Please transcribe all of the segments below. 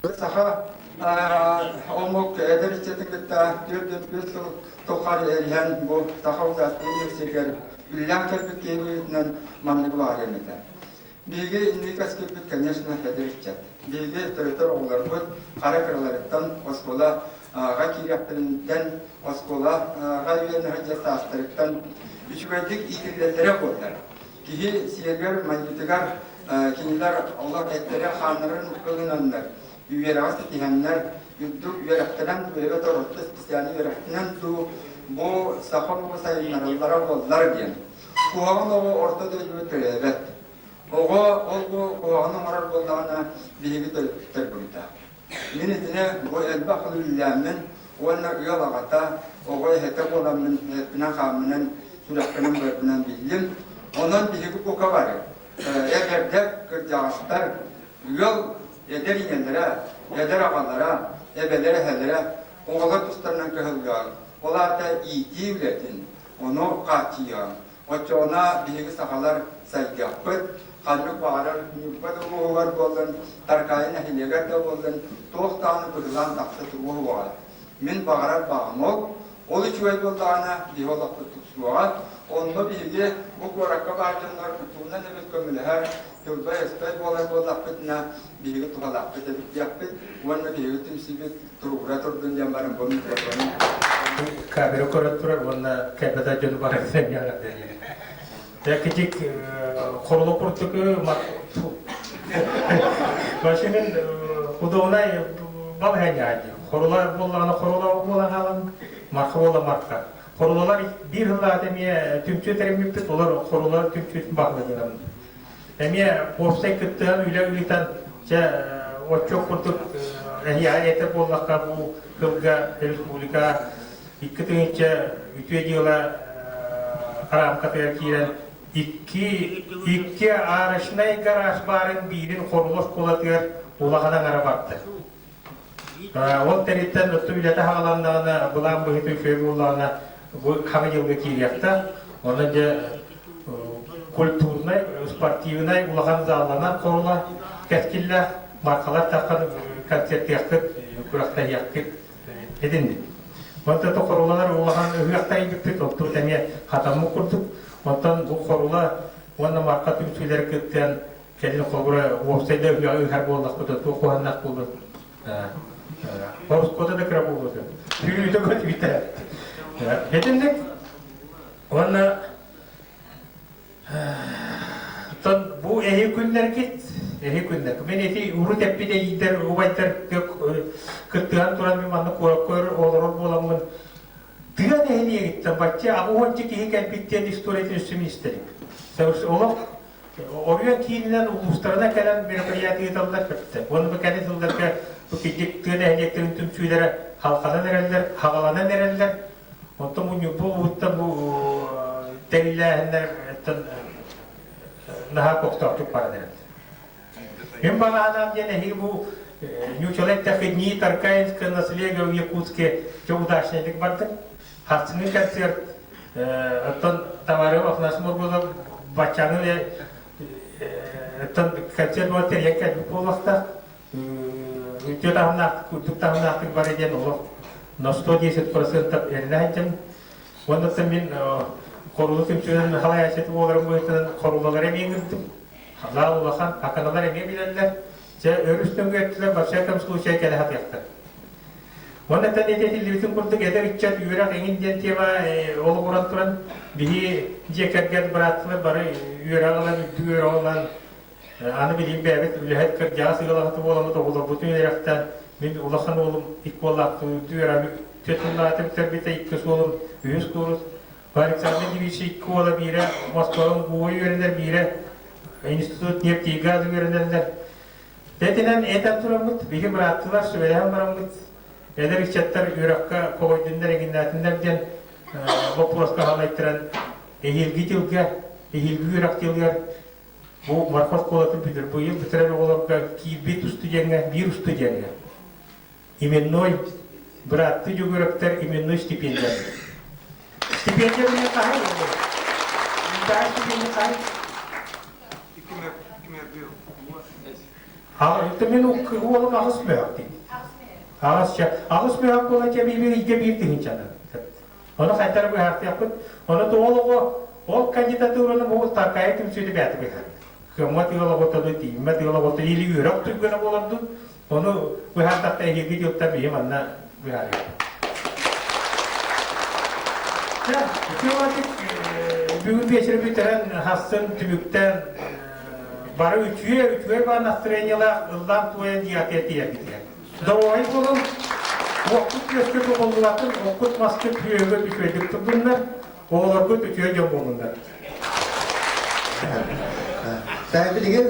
Saha olmak eder içerisinde dört tokar eriyen bu saha uzattığı yüksek bilen köpük yerinden manlık var emekler. Bilgi indikas köpük конечно eder içet. Bilgi territor oğullar bu karakterlerden oskola gakiriyatlarından oskola gayriyen hacet astarıktan üçüncük ikilelere koydular. Kihi siyerler manjitigar kiniler Allah etleri hanların kılınanlar. Üyerağı diyenler yüzdük üyerekten böyle torottu yani üyerekten bu saham bu sayınlarlara bollar diyen. Kuğanın o ortada yüzdü evet. O kuğanın orar bollarına bilgi terbiyetle. Yine de bu elbaklı ilhamın onun yolagata o hete bolanın etna kamının sürekli bölümünden bildim. Onun bilgi bu kadar. Eğer de kırcağızlar yol eder inenlere, eder ağalara, ebelere, hellere, oğullar dostlarından kıhılgan. Onlar da iyi üretin, onu kaçıyan. Oça ona bilgi sahalar saygıpıt, kalbik bağırır, nübbat uğuğlar bolun, tarkayın ehliyeler de bolun, doğustanı bıgılan taksıtı uğu var. Min bağırar bağımol, olu çüvey boldağına diholaklı tutsuğa, onunla bilgi bu korakka bağırcanlar kutuğundan evet kömülüher, Tövbe espet bolar bollakpetna bilgi tuhalakpet edip yappet, onunla bilgi tümsibet turura turdun jambarın bu mikrofonu. Kabiro korat turar, onunla kebeda jonu bağır sen yanak deniyor. Ya küçük korulu kurtuk başının kuduğuna bal hanyacı. Korular bollağına korular bolan halan marka bolla marka. Korulalar bir hılla ademiye tümçü terimipti, olar korular tümçü bağlıdır. Emiye borsa kıttığın üle o çok kurtuk ehiyete bollakka bu kılga Respublika ikkıtınca ütüyeciyola aram kataya kiren iki araşnay garaj barın birin koruluş kolatıyor ulağına arabaktı. O teritten ötü bilete havalandağına bulan bu hitu şöyle ulağına bu hava yılda kiriyakta onunca kulturnay, sportivnay ulağın zağlanan korula keskiller markalar takkan konserti yakıp kurakta yakıp edindi. Ondan da korulalar ulağın övüyakta indiptik oldu. Temiye hatamı kurduk. Ondan bu korula onun marka tümsüleri kıttan kendini korula ofsayda övüyakı bollak budu. Bu kuhannak buldu. Horus koda da kıra buldu. Tüyü de kötü bitti. Edindik. Ondan bu ehi günler git. Ehi günler. Ben eti uru teppi de gider, ubaytar kıttıhan turan bir manlı koyur olur bolamın. Dıgan ehliye gittim. Bakça abu honcuk ehi kalbitten istoretin üstümü istedik. Savus olup oraya kiyinilen uluslarına gelen merkaziyatı dallar kırttı. Onu bu kendi dallarca bu küçük dıgan ehliyetlerin tüm tüylere halkadan ereller, havalanan ereller. Ondan bu delilleğinler daha koktaktık para derler. Ben bana adam gene bu Нючалек дни Таркаинское наследие в Якутске, что удачный бартер. Хатсный концерт, тон товаров нас могут бачаны, тон концерт вот я как полоста, что там на ты бариден улов, но 110% эрнайтен, он это мин корултым чуден халаясет волрам будет корулалар эмингдим, халал улахан, аканалар эмибилерлер. Örüstün götüler başka kamsulu şey kere hat yaptı. Onda da ne dedi livitin kurdu gider içat yürek engin dentema olu kuran turan bihi ceket bıraktılar bari yürek alan düğür olan anı bileyim bir evet ülhet kır jası yalahatı olamı da ola bütün yerekten min ulakan olum ikvallaktı düğür abi tütünlatı terbite ikkisi olum yüz kuruz bari çarpı gibi şey ikki ola bire Moskova'nın bu yörenler bire enstitüt nefti gaz yörenler Dediğinden etat duramut, bir bıraktılar, söyleyem duramut. Eder içetler yürekka kovaydınlar, eginlerdinden diyen bu proska halaytıran ehilgi dilge, ehilgi yürek dilger bu markos kolatı bilir. Bu yıl bitiren olarak ki bir üstü jenge, bir üstü jenge. İmennoy bıraktı yürekler, imennoy stipendiya. Stipendiya ne kadar oluyor? İntihar stipendiya kadar? Это минут уолом агыс мөк дейді. Агыс мөк бола кебейбе иге бир тиһин чана. Оны хайтар бу хартыяпыт. Оны тоолого ол кандидатураны бу таркай түмсүдү бәти бехар. Хөмөт йола готоду тиммет йола готоду или юрак түгөнө болорду. Оны бу хартакта эги жотта бейм анна бехар. Ya, kıyamatik bugün beşeri bitiren hastın tübükten barı üçüye var настроениyalar ıldan tuğaya diyatiyeti yergidiler. Doğayı olun, okut gösteri oldulatın, okut maske tüyöge düşüyedip bunlar, oğlarga tüyöge jom olunlar. Сәбилеген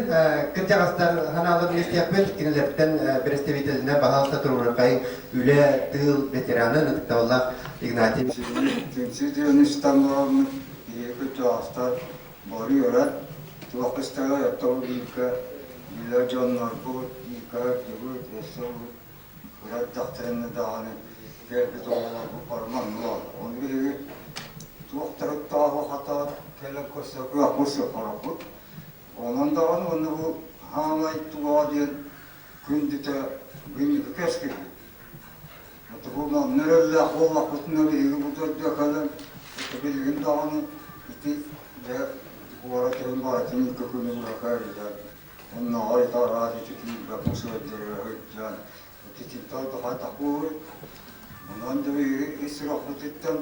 кыртягастар ханалып нестияпет кинелерден представителине баһалса туруркай үле тыл ветераны ныктаваллах Игнатий Тенсиден İstanbul'un bir hafta varıyor. Tuğakistara yaptığı ilka ilacanlar bu ilka gibi destek kurat tahtırını da hani geldi doğrular bu parman var. Onu bir tuğaktarık daha hata kelle kosa kuakosa paraput. Onun da onu bu hamay tuğa diye gündüte keski. Tabii nerede Allah kutuna bir bu da kalan tabii gün dağını iti de bu ara terim var temin kökünü bırakırdı. Onun ayta razı çıkıyor ve bu sözleri hocam. Titikta daha takur. Ondan da bir israf ettim.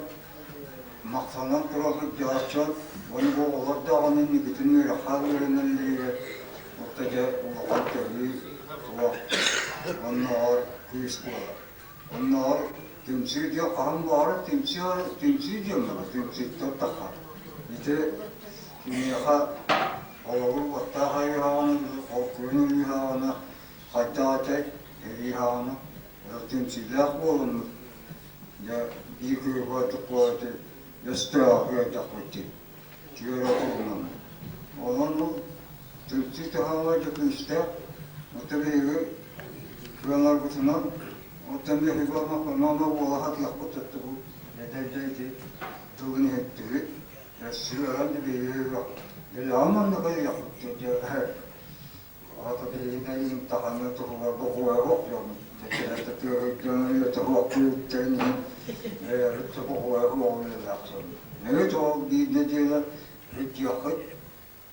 Maksanan tarafı yaşar. Onu bu olur dağının bütün rahatlarının diye ortaya olan tabii onlar kuyuskular. Onlar temsil diyor, kan var, temsil diyor mu? Temsil tutakar. İşte kimya olur, hatta hayvanı, okuyun hayvanı, hatta tek hayvanı, temsiller olunur. Ya bir köy vardı, yastığa koydu, diyor okulun. Onun temsil hayvanı işte, o tabii kıvanlar kutunan. وتنبيه يقولنا قلنا له والله هات لقطة التبو لديجيتي تغني التبي السيرة عندي بيه العمل نقول يقط جاء هذا بيه امتحاناته وبقوة يوم تتوقع التاني تبقوا هو من الأحسن نيجوا بيجينا يجيخد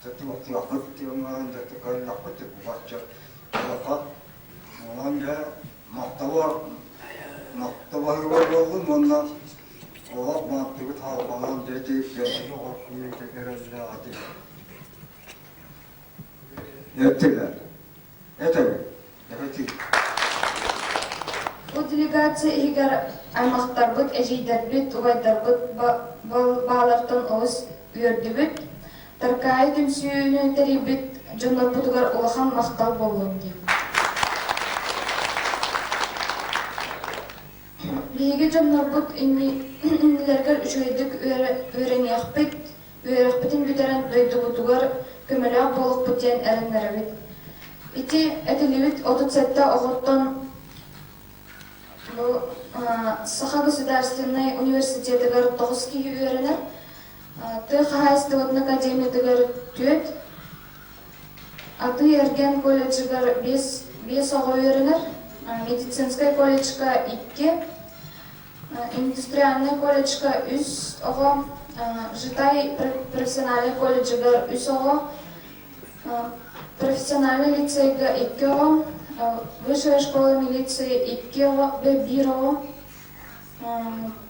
تتوقع يخد يوم عندك تكلم لقطة بباشر لقط وعندها محتوى يقولون منا والله ما تبي تحاول جدي جدي وقوي كثير الزاعتي يتلا يتبي Bu делегация егер аймактарбыт, эжейдербит, угайдарбыт, bağlardan oğuz üyördübüt, Таркай дүмсүйünü терибит, жонорбутугар улахан мактал болуун дейм. Биги жонорбут иннилерге үчөйдүк үйренияхпит бүтерен дойдубутугар көмөлөк болуп бутен эреннеребит. Ити этилибит 37-та оготтон Саха государственный университетигер 9 киги үйренер. Тыха Институтун академиятыгер 4. Аты Эрген колледжигер 5 ого үйренер. Медицинский колледжга 2. Индустриальный колледжга 3 ого. Житай профессиональный колледжга 3 ого. Профессиональный лицейга 2 ого. Высшая школа милиции 2 ого, 1 ого.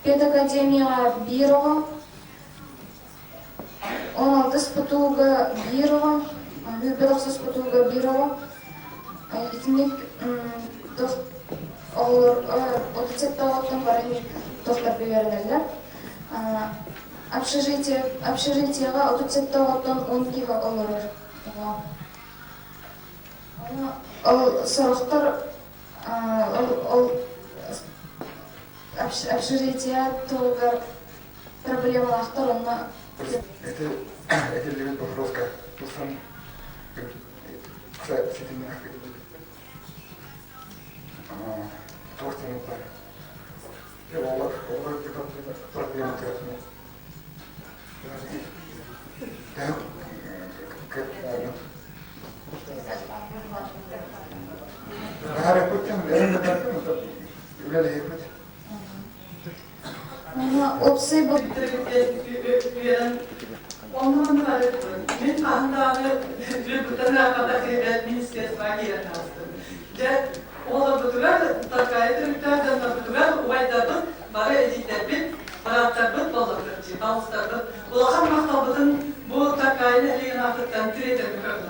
Педакадемия 1 ого. 16 спутуга 1 ого. Бедокса спутуга 1 ого. Итинник olur 37-та оттон барыны тохтар берилерлер. Общежитиега 37-та оттон 12 olur. Ол сорохтор общежитие толгар проблемалахтар онна. Это левит Бахровка, сам сетимина тортину пар. И олар проблема тратны. Да, как Böyle yapıp. Opsay bu Ondan da min ahndağı bütün kadar kıymet ministerstva giren hastım. Je ola butular takayet ülkelerden de butular uaydadı bara editlerbit barattarbit bolakırçı balstarbit ulağan maktabıdın bu takayet eliğin artıktan tiredir mükemmel.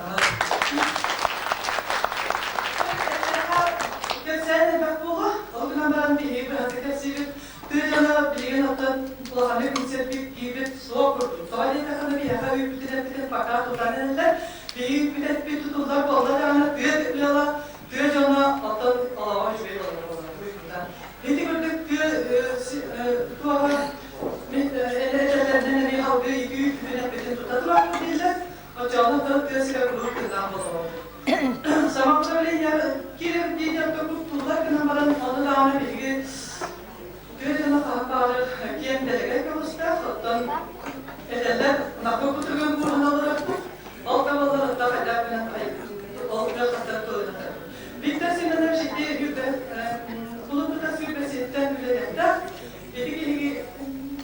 Sen de bak bu o gün ben bir gibi hareketsizlik Tüyana bilgin haftan kulağını konseptik gibi soğuk kurdum. Sonra da kadar bir yaka üpütüne fakat utanırlar. Bir tutullar bollar yani tüyana haftan alava şuraya alava. Peki gördük tuğla ellerden bir havlu iki üpütüne tutarlar mı diyecek. O canlı da tüyasıyla kurulup kızdan bozuyor. Sama böyle ya kirim diyecek tutullar kınamadan onu da ana bilgi Tüyana kahkaları kendileri kavuşta, hatta ederler, nakı kutuğun kuruna olarak altavaları da kadar olacak kadar tuğlanır. Bir de sinirler şimdi yüzde, kulübü de sürbesiyetten yüzeyekler, bir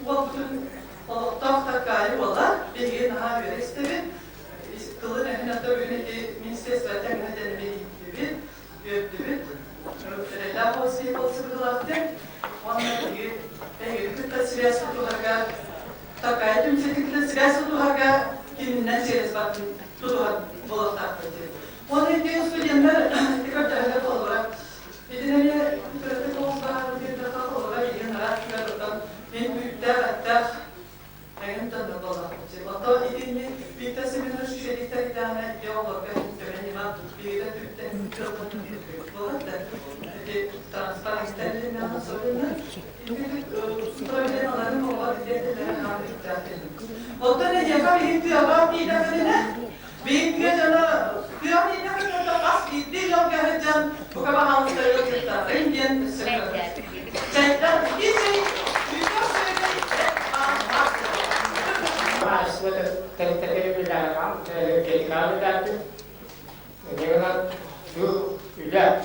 vaktın tahta kayı olan bir daha göre istedim. Kılın ehnatör yöneti ministersvetten nedeni bir gördüğü, la possibilità Onları kıta siyasi tutarga takayet ümsetikli siyasi tutarga kiminle siyasi bakın tutar bolak takdirdi. Onun için söyleyenler dikkat ederek olarak edinene pratik olsa bir dakika olarak edinler çıkarırdan en büyükler hatta en tanrı bolak. Hatta edinme bir taseminer şu şeylikte bir tane yollar ben temennima bir de tütten bolak da transparentelerine sorunlar. Problemlerin olabilirlerin hareketlerinin. Ondan ne yapar? Bir tiyaba bir dakika bir tiyaba tiyaba bir dakika az bir dil yok gerçekten bu kadar hafızda yok da rengen sırrı. Çaydan bir şey büyük söyleyin. Aslında tehlikeleri bilen kan, tehlikeli derdi. Dengan şu üler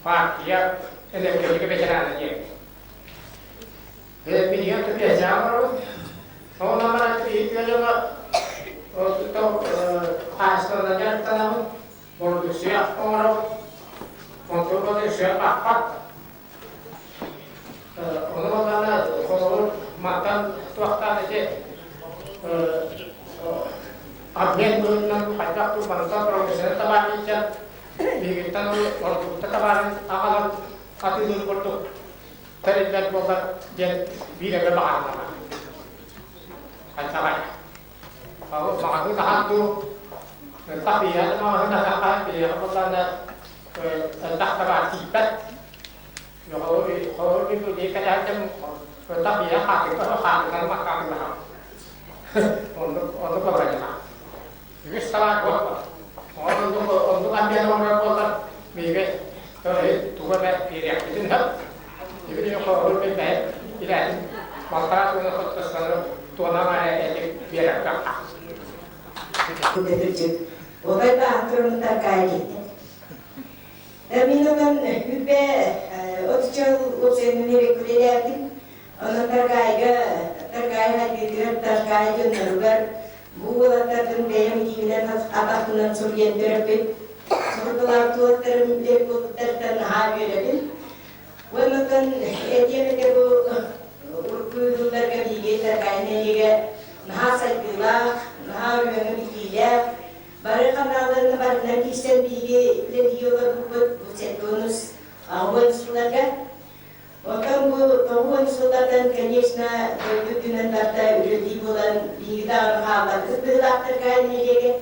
partiya elektronik becerilen diye. Ve biliyor ki yaşamıyor. Ona bana bir yolda o to aslında da tanımı bunu düşüyor. Ona kontrol düşüyor. Bak. Ona bana konu matan tuaktan aja abien dengan pajak tu bangsa profesional tabaran jan bigitan orang tabaran akalan ati dulu porto terlibat bobat jan bila berbahan nama kacakan kalau makan tahan tu tapi ya makan tahan bila bobat tak tabaran tibat kalau itu dia kadang tapi ya hati kan makan lah untuk kebanyakan. Jadi setelah untuk ambil nomor kotak, misalnya dua bet tidak itu enggak. Jadi kalau lebih baik tidak maka untuk sekarang tuan nama biar agak. Olay bahtırın terkayı. Minimum hübe otuçal o senin rekülelerdim. Onun terkayı hadidir terkayı dönürler. Bu olaylardan benim gibiler abatından sorgen terapit. Sordular tuğatlarım bir kuluklardan haberebil. Ondan ediyemede bu urkuydular gibi terkayına yege naha saygılar, naha yönetiler. Barı kanallarını barınan kişiden bilgi iletiyorlar bu çektiğiniz oyuncularga. Bakın bu oyunculardan конечно bütün tarafta üretici olan bilgi dağınığa kızdılar kaynayacak.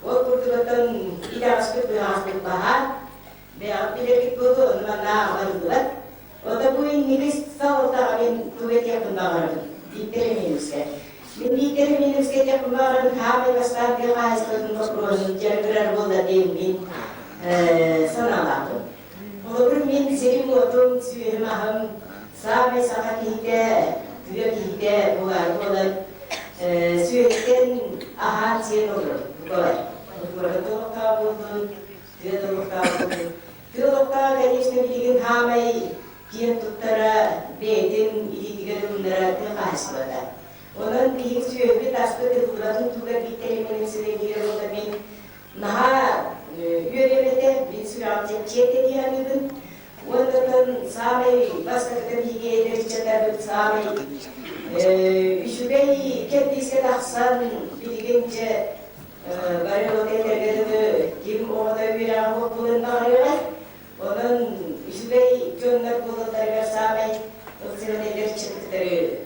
O kurtulatan ilaçlı bir hastalık bahar ve bilerek bu onlarla vardılar. O da bu İngiliz sağlıkta ben kuvvet yakındalarım. Dikteremeyizler. Dikteremeyizler yakındalarım hamile başlar bir hastalıkın koprojun cergüler bolda deyim sanalardım. Olur min serim otum süyerim ahım sahabe sakatihte tüyekihte olan süyetten ahal siyen olur. Kolay. Tolokta buldun, tüye tolokta buldun. Tolokta gelişine bilgin hamay kiyen tuttara beytin ididigarunlara tıkasmada. Onun bir sürebi tasbıtı kuratın tuga gitteriminin süregileri olda bin naha yöremete bir süre alacak çiyete diyanıdın. Ondan sağmayı başka hige ederçeler sağmayı şüpheyi kendisi taksan bilgince bari otellerinde kim orada bir ahmet bulundan arıyorlar. Onun şüpheyi gönler bulunlar sağmayı o sırada ederçeleri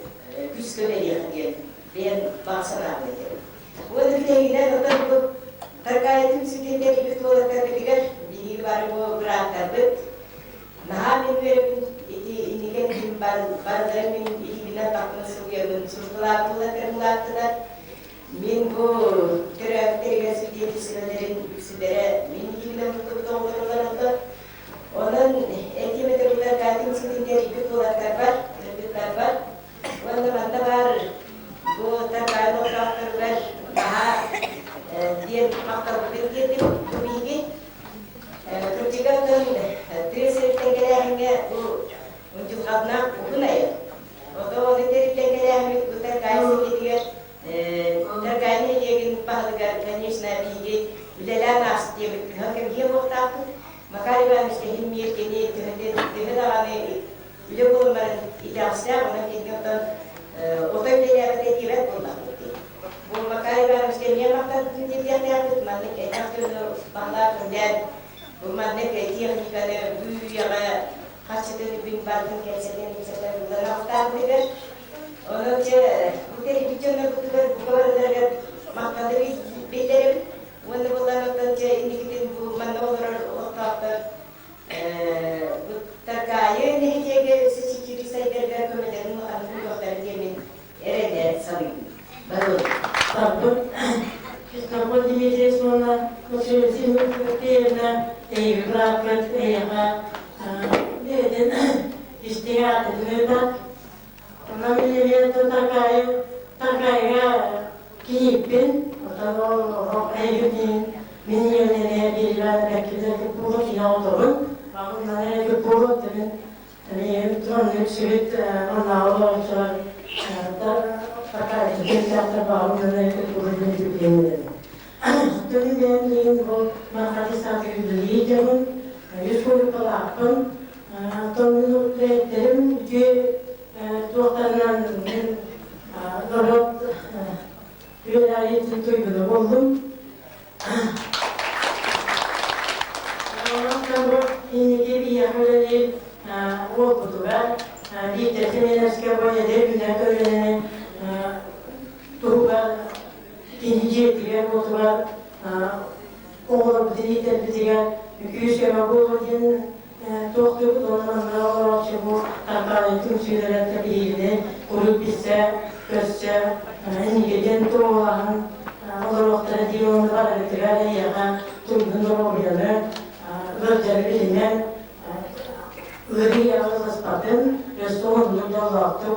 küskü veriyor diye ben baksana anlatıyorum. Orada bir de yine bu terkaitim sütünde bir tuvaletler diğer bir var bu bıraktar bit. Nah, minggu ini kan barang ini bila tak masuk ya dan surutlah kerana minggu kerja seperti sederet minggu bila betul orang orang meter kita kating setinggi itu pulang kabar orang bar bu terkait orang kerja nah dia makar berpikir itu begini. Ketiga kan terus tenggelamnya untuk karena budaya. Atau tenggelamnya itu terkait dengan terkaitnya dengan pahlawan Indonesia Nabi bila nas dia berhak dia waktu maka dia mesti himir kini dengan dalamnya bila pun idasnya orang kita kan otak dia ada tiada pun tak betul. Maka dia mesti dia makan dia pun mana kita tu bangla kemudian Rumah mereka yang kalau dulu yang khas itu dibimbangkan kesekian kesekian dalam tahun itu, orang je bukan bicara bukan dari makan dari bicara, orang bukan orang je ini kita mana orang waktu terkaya ini je sesuatu saya kerja kemudian orang waktu dia min erede saling baru. Kalau di media semua, kalau di media berangkat dan istirahat dengan kami lihat terkaya kipin atau orang ini minyak di dalam kita pura kita turun, bangun mana pura tapi tuan sulit orang terkaya kita terbangun mana pura ini. Jadi dia ingin makan satu beli jamu, Yusuf pelakon, atau minum terem je tuanan dorot wilayah itu ibu bolong. Kalau ini dia hari waktu tu kan, di tersenyum sekarang dia punya kerana tuhan İnce diye oturan oğlan dinleyiciler diye küçük oğlan doktor onlarla uğraşıyor bu takaretin şeylere tabiiyle kurup ise göster İngilizce doğan olarak diye onlar arasında yakan tümün oğlanı özel bilinen öyle yalnız patın restoranın yollattığı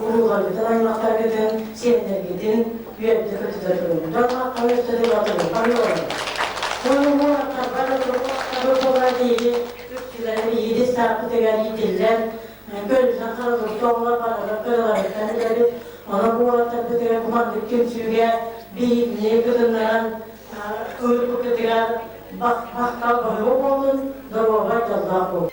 uğurlar bir tane anahtar gidin, senler gidin, büyük bir kötüler daha konu üstüne batırın, anlıyorum. Sonra bu anahtarlar kolay değil, Türkçülerin 7 saat tekrar yitirler, görürsen kanalım, doğumlar paralar, kırılar, kendileri ona bu anahtarlar tekrar kumandık kimsüge, bir kadınların ölüp tekrar bakkal yok olun, doğru var, Allah olun.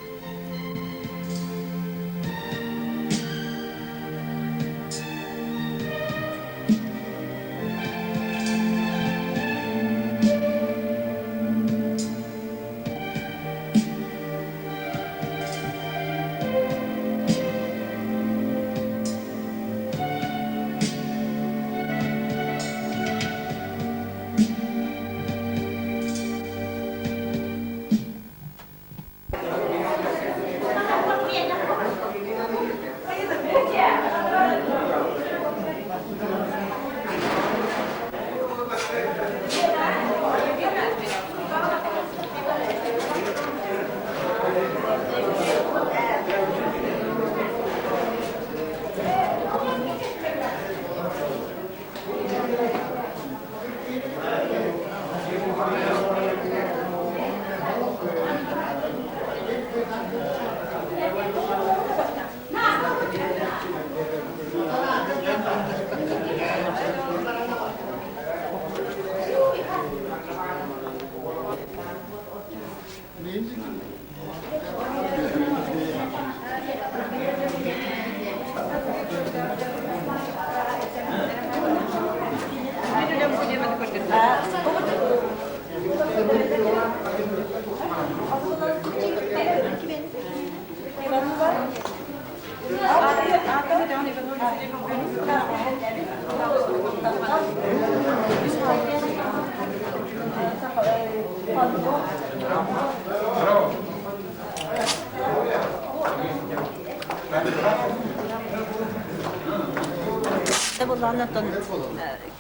Bunlardan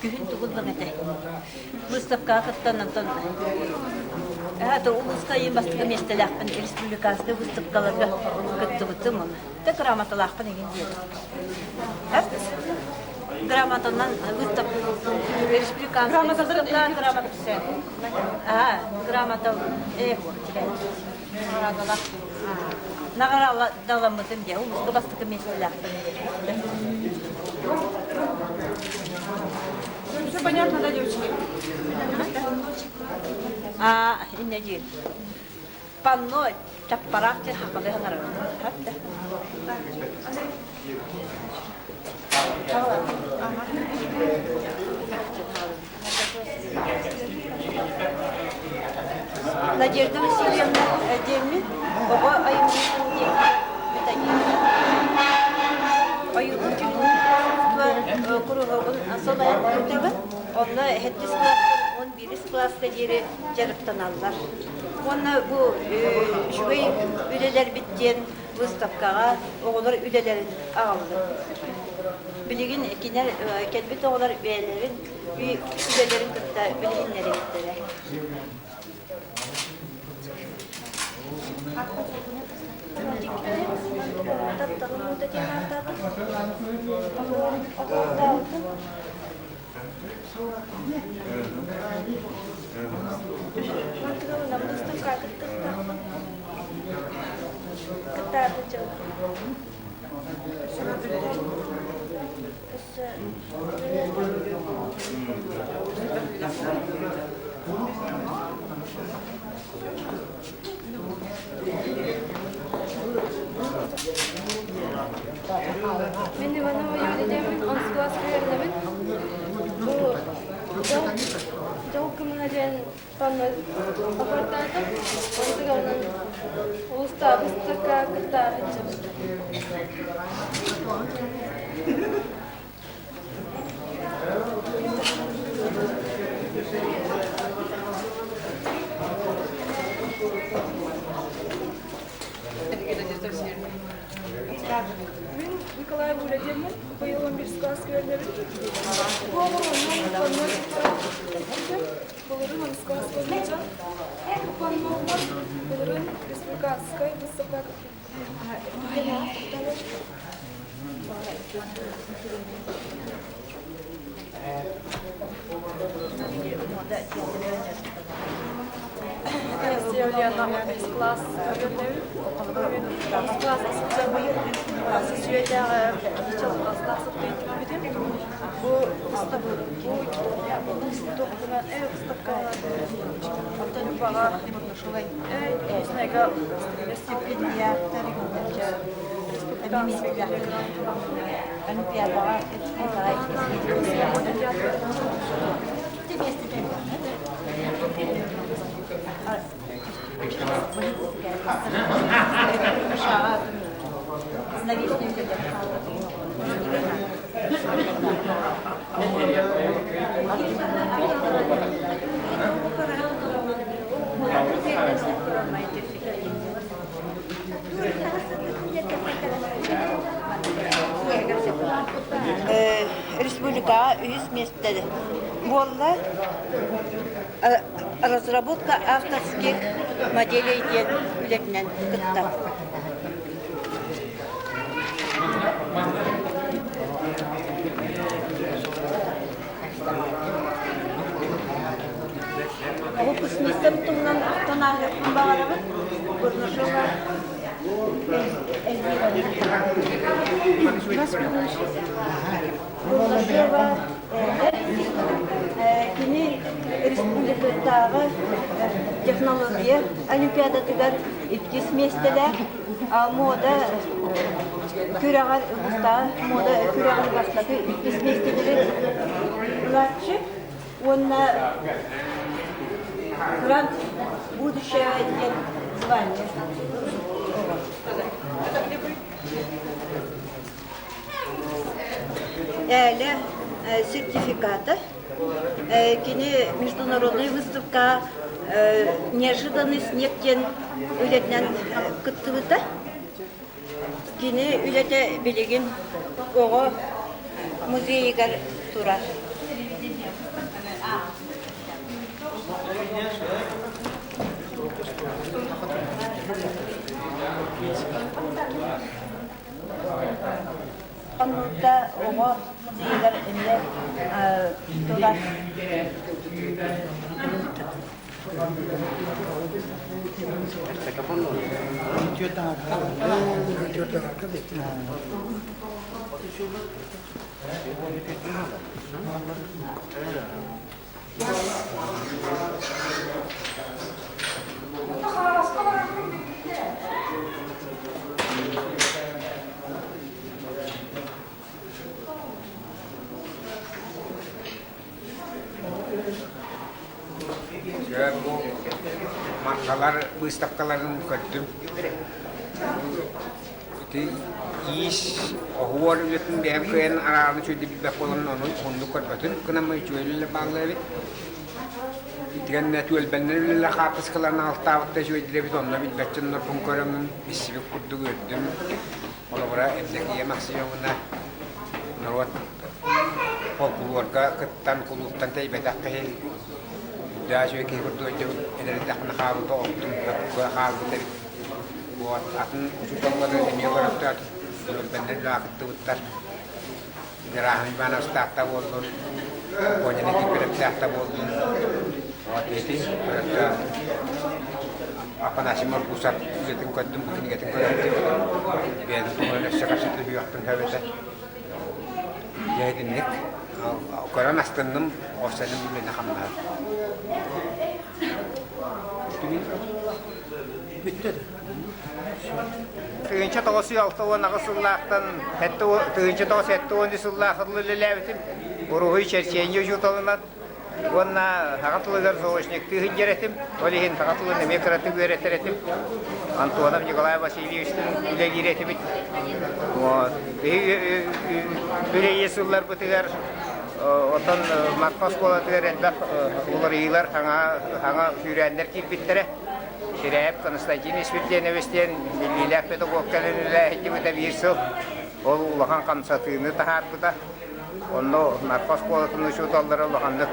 gühün tuğuldan ete. Выставка каттан антон. Это улуска бастыгы местелякпын республикасында выставкаларга кыттыбытым. Та грамоталакпын деген деді. Грамотанан выставка республикасында грамота түсен. Грамота вот тебе. Нагара даламытым де улуска бастыгы местелякпын. Все понятно, да, девочки? Иначе панно чапарахте хапаге ханара. Надежда Васильевна Демин, баба Аюмин Onunla hettis klastan 11 klasta geri jarıktan aldılar. Onunla bu şüphey üdeler bitten выставкаға oğullar üdelerin aldı. Bilgin ekiler kelbet oğullar üyelerin üdelerin kıtta bilginleri gittiler. Мен Иванова Юлия Демин, 10 класс öğretmenim. Bu жол кымынаден панны апартадым. Онтыгамнан улуста выставка кыттар. Мен Николаева Юлия Демин, bu yıl 11 класс öğretmenim. Bu Булырын 10 класс öğretmenim. Булырын республиканская выставка. Юлияна 10 класс öğretmenim. Biz klassa sıçramayı süreçler çok fazla sıkıntı. Bu ıstafı, bu dokuma ev ıstafkalar, ortalık bağa, şulay, üstüne stipendiya, tarihçe, respublikanska, olimpiyadalar, Республика üst местleri. Волна разработка авторских моделей билетнен кытта. Выпускницам тумнан тонагын багарабын Горнашова Эльвира. Горнашова Kini республикадагы технология олимпиадатыгар ипкис местелер, мода күрәгәр устагы, мода күрәгәр башлыгы ипкис местелери лачы, онна грант будущего деген звание. Әле сертификаты. Кини международная выставка неожиданный снегтен үлетнен кыттыбыта. Кини үлете билеген ого музейгер турар. Аннда ого музейгер инде турар. Bu markalar, выставкаларын көттім. Иіс оғуар үлетін бәйім көйен арағын сөйді білбәк болын оның қонды көрбәтін. Күнамай жөйлі бағылы бет. Итген түөлбәннен үлілі қапысқыларын алтауытта жөйдірі бет. Онына білбәтчін нұрпын көрімін. Бесібек күрді көрдім. Олы бұра әмдегі емақсияуына нұрват полкулуарға күттан құлуқтан тәйбәтақ қағел. Дәжі өке күрді өте әдәрді ақына қабылды оқтым. Қабылды вот атын чуталлары эме көрөптөр бендер лакытты буттар дирахми бана стакта болду коняны кипереп стакта болду вот эти көрөптөр апанаши маркусат жетин көттүм бүгүн кетин көрөптүр бен тооле шакашты бияктын хабета жайдынек көрөн астынным осалым мен хамна биттеди Тыгынча тоғысы алтауын ағысыллақтан, тыгынча тоғысы әттіуын десіллақырлы ләләбітім, ұрығы черченге жұталынан, онна хағатылыгар соғышнек тыгын жеретім, олеген хағатылы неме қыраты көретіретім, Антонов Николай Васильевичтің үле керетіміт. Бүре есіллар бұтығар, отын матмас қолатығар әнбәқ олар иылар хаңа сүйрәндер кейбіттері. Ширәп Константин Исфирденовичтен миллиләк педагогкалынылә әйтебіті бір сыл. Ол ұлақан қамсатыны тағар бұда. Оны нарқас қолатыны шуталдары ұлақандық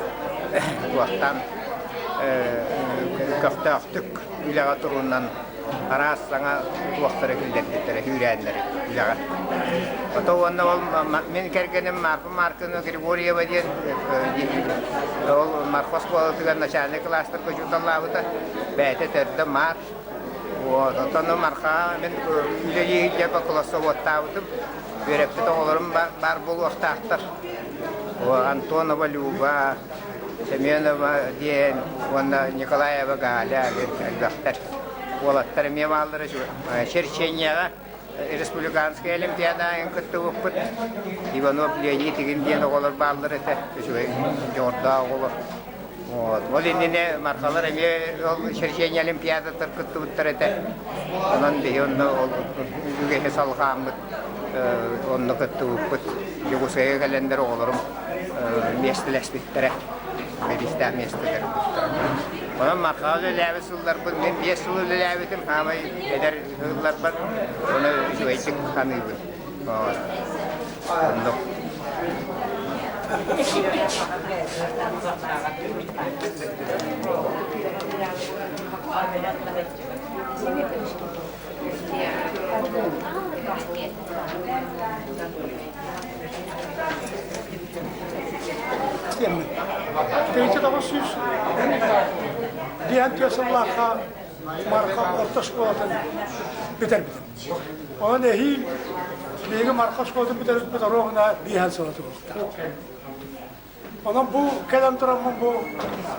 уақтан көқті ақтық үләға тұруынан арас саңа уақтары күлдеттеттері, үйрәнлері үләға. Ото онда ол мен кәргенім маркыны Григорьева ден ол марқас қолатыған начальный кластыр көшуталлабыда бәйті түрді мар. Отаны марқа мен үләге жапа класса оттабытым. Өрепті тоғылырым бар бұл оқтақтыр. Антонова Люба, Семенова ден, онда Николаева Галя әлбәқтер. Олаттар мемалдыры Черченияға республиканская олимпиада күтті өкпіт. Иванов Леонид деген ден оғылыр балдыр еті. Жорда оғылыр. Ол endine markalar eme Черчения олимпиада күтті бұттыр еті. Онан бей онны үгеге салғамыд. Онны күтті өкпіт. Югусайы кәлендер оғылырым. Местіләспеттері. Берістә местілер бұттыр. Ondan markalı lüləvi sıllar bu, ben 5 yıl lüləvidim, ama eder yıllar var, onu şüveycik kanıydım. Ondan. Teyze de basıyorsun. Diyen tüyasıllah'a marka orta şkolatın biter. Ona nehi, neyge marka şkolatın biter, ruhuna diyen sıratı oldu. Onun bu kelem duramın bu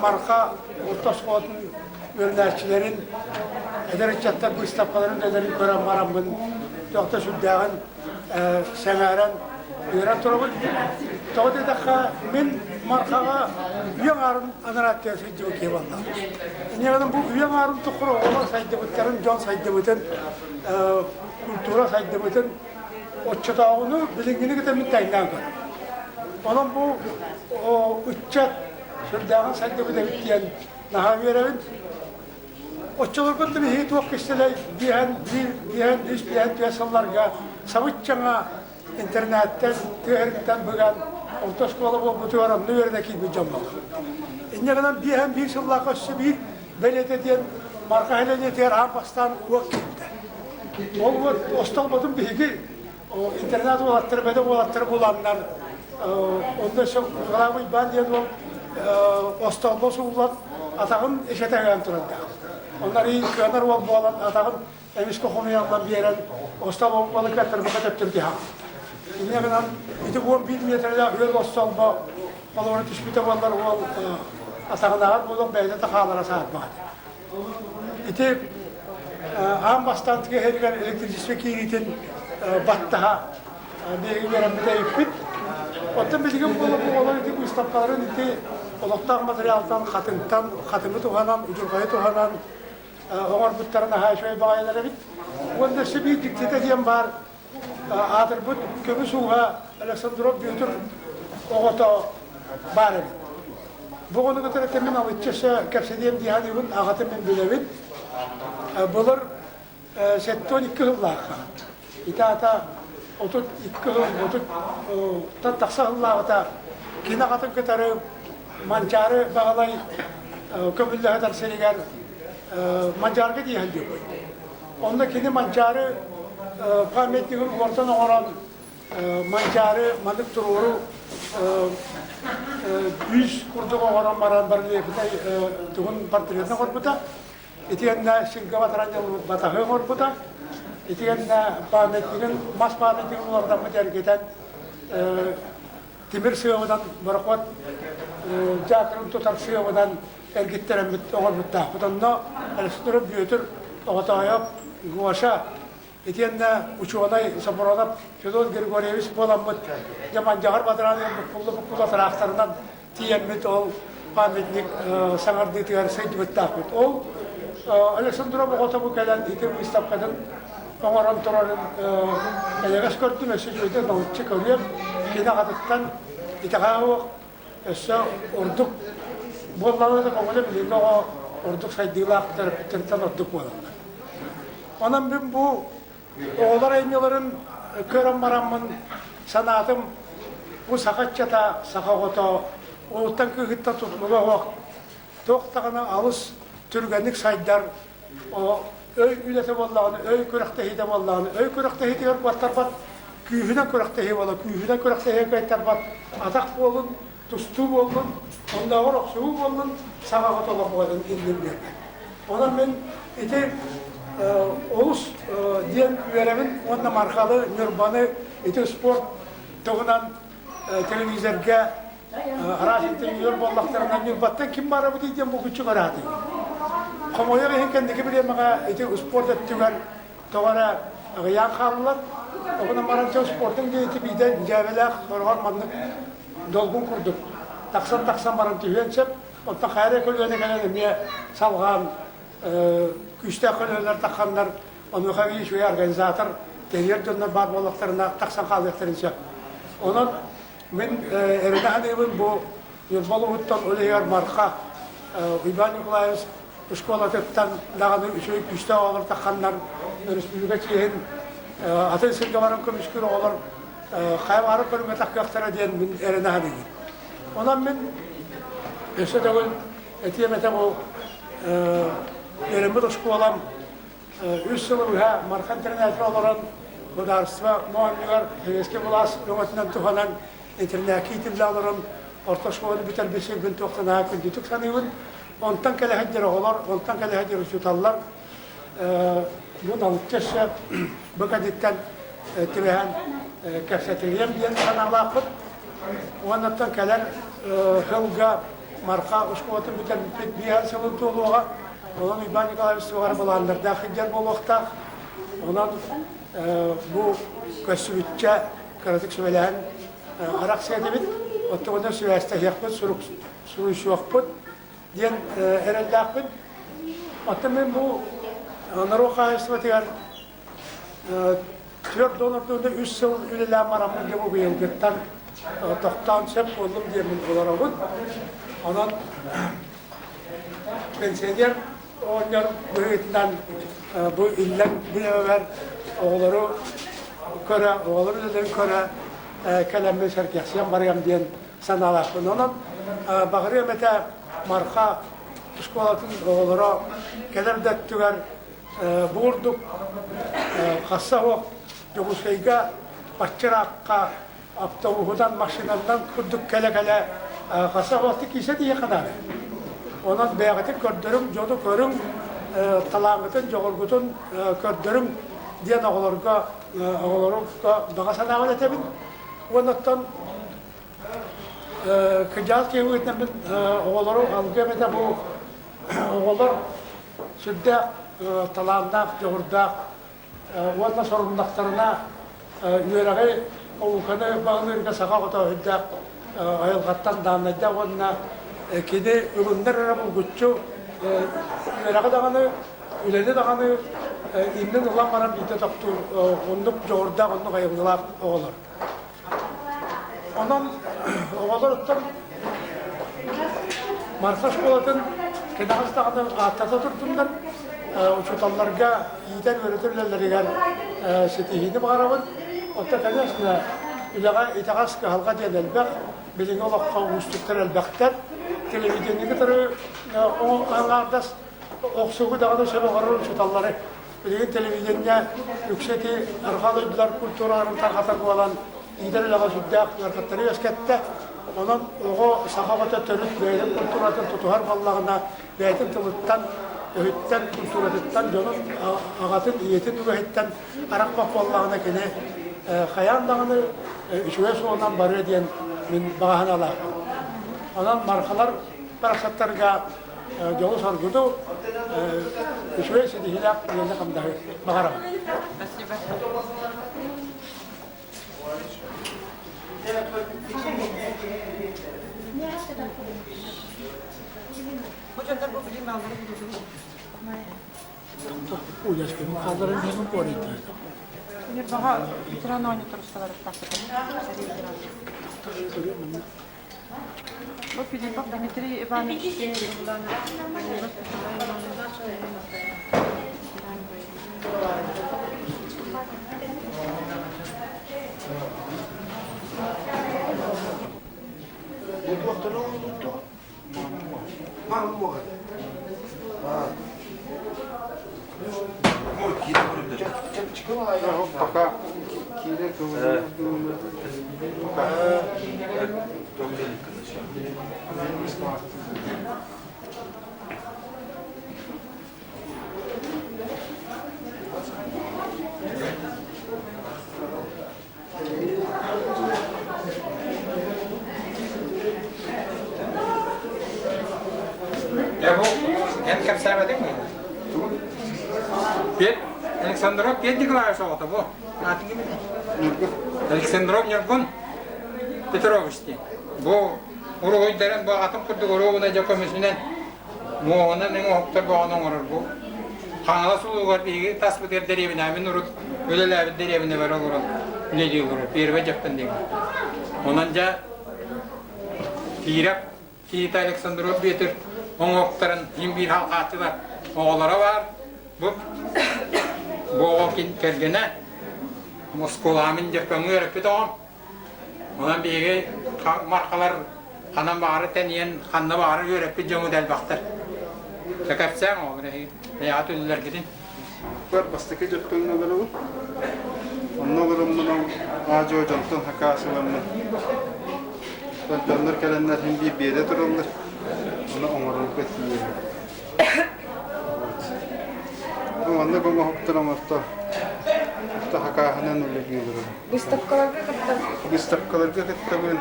marka orta şkolun öğrencilerin ederekçatlar bu istapkaların ederin gören maramın yokta şuddağın semeren öğren duramın. Doğru dakika men markaga üyen arın anarattı saydı ki vallahi. Yani bu üyen arın tukuru olan saydı butların can saydı butun kültüra saydı butun o çatağını bilingini de mitayından var. Onun bu o uçak şuradan saydı butun bitiyen naha verelim. O çolukun da bir hit vaktiyle diyen piyasalarga savutçana internetten tüherikten bugün orta şkola bu tuvaram ne verdeki bir cambal. İnce kadar bir yıllık karşı bir belediyenin marka helene diğer Ampas'tan vakit. O ostolmadın bir higi o internet olattır bede olattır bulanlar ondan sonra kalamı ben diyen o ostolması ulan atağın eşete gelen turunda. Onlar iyi kıyanlar olan bu alan atağın emiş kokumayandan bir yere ostolmalı katır bu kadar Türkiye. İnne kadar iti bu 1 metrede öl ostolma balonu tüşbite olanlar o atağınlar bu beyde takalara sahip var. İti Ampas'tan ki her yer elektrikçisi kiritin battaha bir veren bir de yıkıt. Ondan bildiğim bu olan iti bu istapkaların iti olaktan materyaldan, katımı tuhanan, ucurkayı tuhanan oğar butlarına haşoy bağaylara bit. Onda bir diktete diyen var. Adır bu kömü suğa Aleksandrov büyütür oğuta var edin. Bu konu kadar temin alıtçısı kapsadiyem diyanıyım ağatım ben bilevin. Bulur 12 yıllığa. İtaata 32 yıl, taksa yıllığa da kina katın katarı mancarı bağlay kömülle kadar seriger mancarga diyen diyor. Onda kini mancarı Pametliğin ortadan oran mancarı, manık tururu 100 kurduğu oran maran barlığı tuğun partilerine korkuda. Etiyenle Şingavatrancalı batahı korkuda. Etiyenle Pametliğin, mas Pametliğin oradan mı terk eden timir bırakvat Cakır'ın tutar sığavadan ergitteren oğul mutta. Budanna Alıştırıp büyütür, oğutaya guvaşa. Etiyenle uçuğunay saburanap Fedor Grigoryeviç bolanmıt. Yaman Cahar Badrani pullu taraftarından tiyenmit ol Pametlik sanardı tiyar saydı bittakmit. Ol Alexandrov oğuta bu gelen iti bu istapkadın Oğuran Torar'ın elegas körtü mesajı öde navutçı körüyem. Kina kadıktan itakağı esse orduk bollanı da komune bilinde o orduk saydığıyla aktarıp orduk bolanlar. Ondan ben bu oğlar ayımyaların körüm maramın sanatım bu sakatçata, sakakota, oğuttan kıhıtta tutmalı o toktağına alış türgenlik saydar o öy ülete bollağını, öy kürektehi de bollağını, öy kürektehi diyor battarbat küyühüne kürektehi bolla, küyühüne kürektehi kaytarbat atak bolun, tustu bolun, onda orok suğu bolun, sakakota bolun indim diyor. Ondan ben iti Olus diyen üyelerin onunla markalı nürbanı iti spor toğunan televizörge araşın televizör bollaklarından nürbattan kim var bu diyeceğim bu küçük aradı. Kamuoya ve kendiki bile maga iti spor ettiler toğana yan kalırlar. Toğuna maranca sportun diye iti biden cevvelak sorgan manlık dolgun kurduk. Taksan maranca üyensep ondan hayra kölüğüne gelen niye salgan güçte kölüler takanlar, onu kavi şöyle organizatör, diğer dönemler bazı balıklarına taksan kaldıklarınca. Onun ben erine hanımın bu yolbalıktan öyle marka, İbrahim Nikolaevs Uskolat'tan dağını şöyle güçte olur takanlar, Respublika Çiğin, Atın Sırgavarın komiskürü olur, kayvarı bölüme takıklara diyen ben erine hanımın. Ondan ben işte de etiyemete bu Yerimi de şkolam 3 yıl ühe marka internetli olan Kodarstva muammigar eski bulas yönetinden tuhanan internet kitimle alırım orta şkolu biter bir şey bin toktana kündütük sanıyorum ondan kele hacire olur ondan kele hacire şutallar bu nalıkçısı bu kaditten tibehen kefsetiliyem diyen sanarlakıp Ondan keler hılga marka uskotu biten bir yer sılın toluğa. Onun İbrahim Nikolaevич var bulanlar da hıcar bolukta. Onun bu kösübütçe kritik söyleyen arak sedebit. Otomoda süveste yakpıt suruş yokput. Diyen herhalde yakpıt. Otomen bu Naroka Esvatigar Türk donordunda 3 yıl ülele maramın gibi bu yılgıttan tohtan sep oldum diyemin olarak. Onun pensiyer onlar bu heyetinden bu illen bilever oğulları köre, oğulları ödeleri köre kelembe şerkiyasyan barıyam diyen sanalakın. Onun bağırıyor mete marka Skolatın oğulları keler tüger buğurduk kassa o Yogusayga Paçırak'a Aptavuhudan maşinandan kurduk kele kassa vakti kise diye kadar. Onun beyagati kördürüm, jodu körüm, talağıtın, jogurgutun kördürüm diyen oğulları bağa sanağın etebin. Ondan kıcaz ki uyutun oğulları algı mete bu oğullar südde talağında, jogurda ondan sorumluluklarına yüreği oğulkanı bağınırga sağa kota hüdde ayılgattan damlayda onunla kedi ürünler arabul güççü yüreği dağını, üleli dağını imnin ulan bana bir toktu onduk jogurda onduk ayılgılar oğullar. Ondan oğullar ötten Marka Skolatın Kedağız dağını atata turtunlar. Uçutallarga iyiden öğretirlerler setihini bağırabın. Otta kanasına ilağa itağız ki halka diyen elbaq, bilin olakka uçtuklar elbaqtar. Televizyonunu tarı o anlardas oksuğu dağını söyle varır uçutalları. Bilin televizyonuna yükseti arkalıdılar kulturarın tarhatan olan iyiden ilağa süddağ yarkatları yaskette. Onun o sahabata törüt beyden kulturatın tutuhar ballağına beyden tılıttan öğütten kulturatından canın ağatın iyetin üretten arakmak ballağına kene kayan dağını üçüve soğundan barı diyen bağınalar. Onun markalar parasatlarga yolu sorgudu üçüve sedihilak yerine kamdağı bağıram. Hocamdan bu bilim aldım. Uğraş gibi kaldırın gözüm koruydu. Bir daha bitiren oynatırsalar bu film bak Dimitri Ivanovic Пока кире Ya bu hem kapsar değil mi? Bir Alexandrov bir Nikolaevich oldu bu. Adın gibi ne? Alexandrov Nurgun Petrovich diye. Bu Uruguay'dan bu atım kurdu Uruguay'da jakomisinden muğuna ne muhtar bu onun olur bu. Kanala sulu var bir tasbih derevine min urut öleler derevine var olur. Ne diyor bir ve cepten diyor. Onunca Irak Kita Alexandrov Peter Onoktarın bir halkatı var. Oğulları var. Bu okin kergene Moskolamin cepemi öğretip doğum. Ondan biri markalar kanan bağırı teniyen kanna bağırı öğretip camı del baktır. Tekapsen o hayat ünlüler gidin. Var bastaki cepemi ne olur? Onun durumunu ağacı hocamdan hakası var mı? Canlar gelenler hem bir yere dururlar. Ona umarım kötü. Bu anda bu muhtaramazda. Daha kahraman olur gibi. Выставкаларга каттар. Выставкаларга кеттеген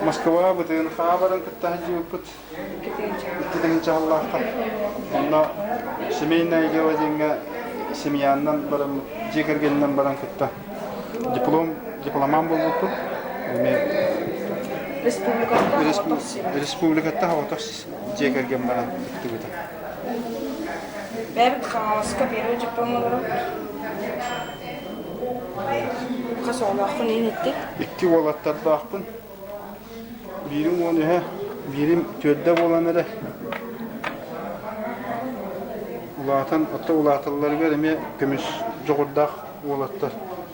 Москва бытын хабарын кыттахжиппыт. Китеген чаллахта. Онна семейное дело деньга семьяннан барам жекергеннен барам кытта. Дипломам болупту. Республиката хаватас жекерген барам кыттыбыта. Бәрбит хаска беру дипломлары. Касолахын инетти. Икки болаттарда акпын. Birim onu birim tövde bolan ele. Ulatan, hatta ulatılları göreme kömüş joğurdak olatlar.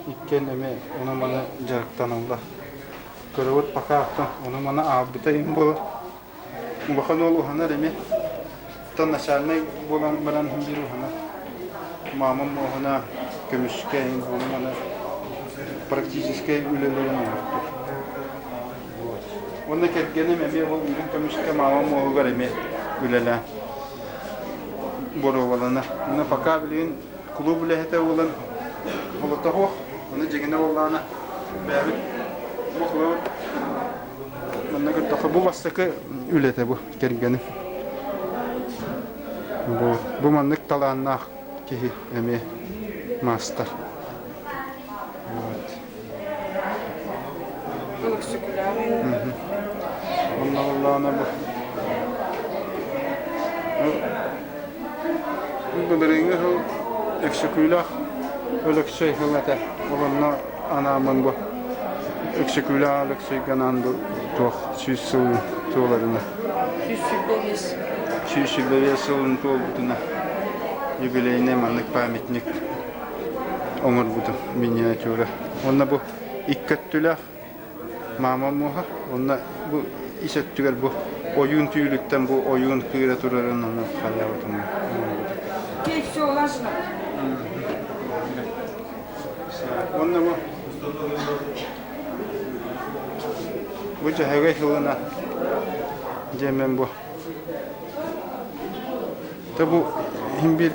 İkken eme onu bana jarıktan Allah. Kırıvıt pakaktan onu bana abitayım bolu. Bakan olu hana eme. Tanışanay bolan baran bir hana. Mamam o hana kömüşke onu bana практически ülelerini Onda ketgenim eme bu ürün kömüşke mamam oğlu var eme ülele boru olanı. Ona fakabiliğin kulübü lehete olan olata hoş. Ona cegine olana bebek bu kulübü. Ona götürdü bu vasıkı ülete bu ketgenim. Bu manlık talannak ki eme master. Allah'ına bu. Bu birinci eksikülah ölük şey hılata. Olanlar anamın bu. Eksikülah ölük şey kanan bu. Çok süsün tuğlarına. Süsübbeviye sılın tuğ butuna. Yügüleyine manlık pamitnik. Onur budu minyatürü. Onda bu ikkattülah. Mamam muha, onda bu işettiler bu oyun tüylükten bu oyun kıyra turarın onu hayatım. Keyifli olasın. Onda bu cahaya hılına cemem bu. Tabu himbir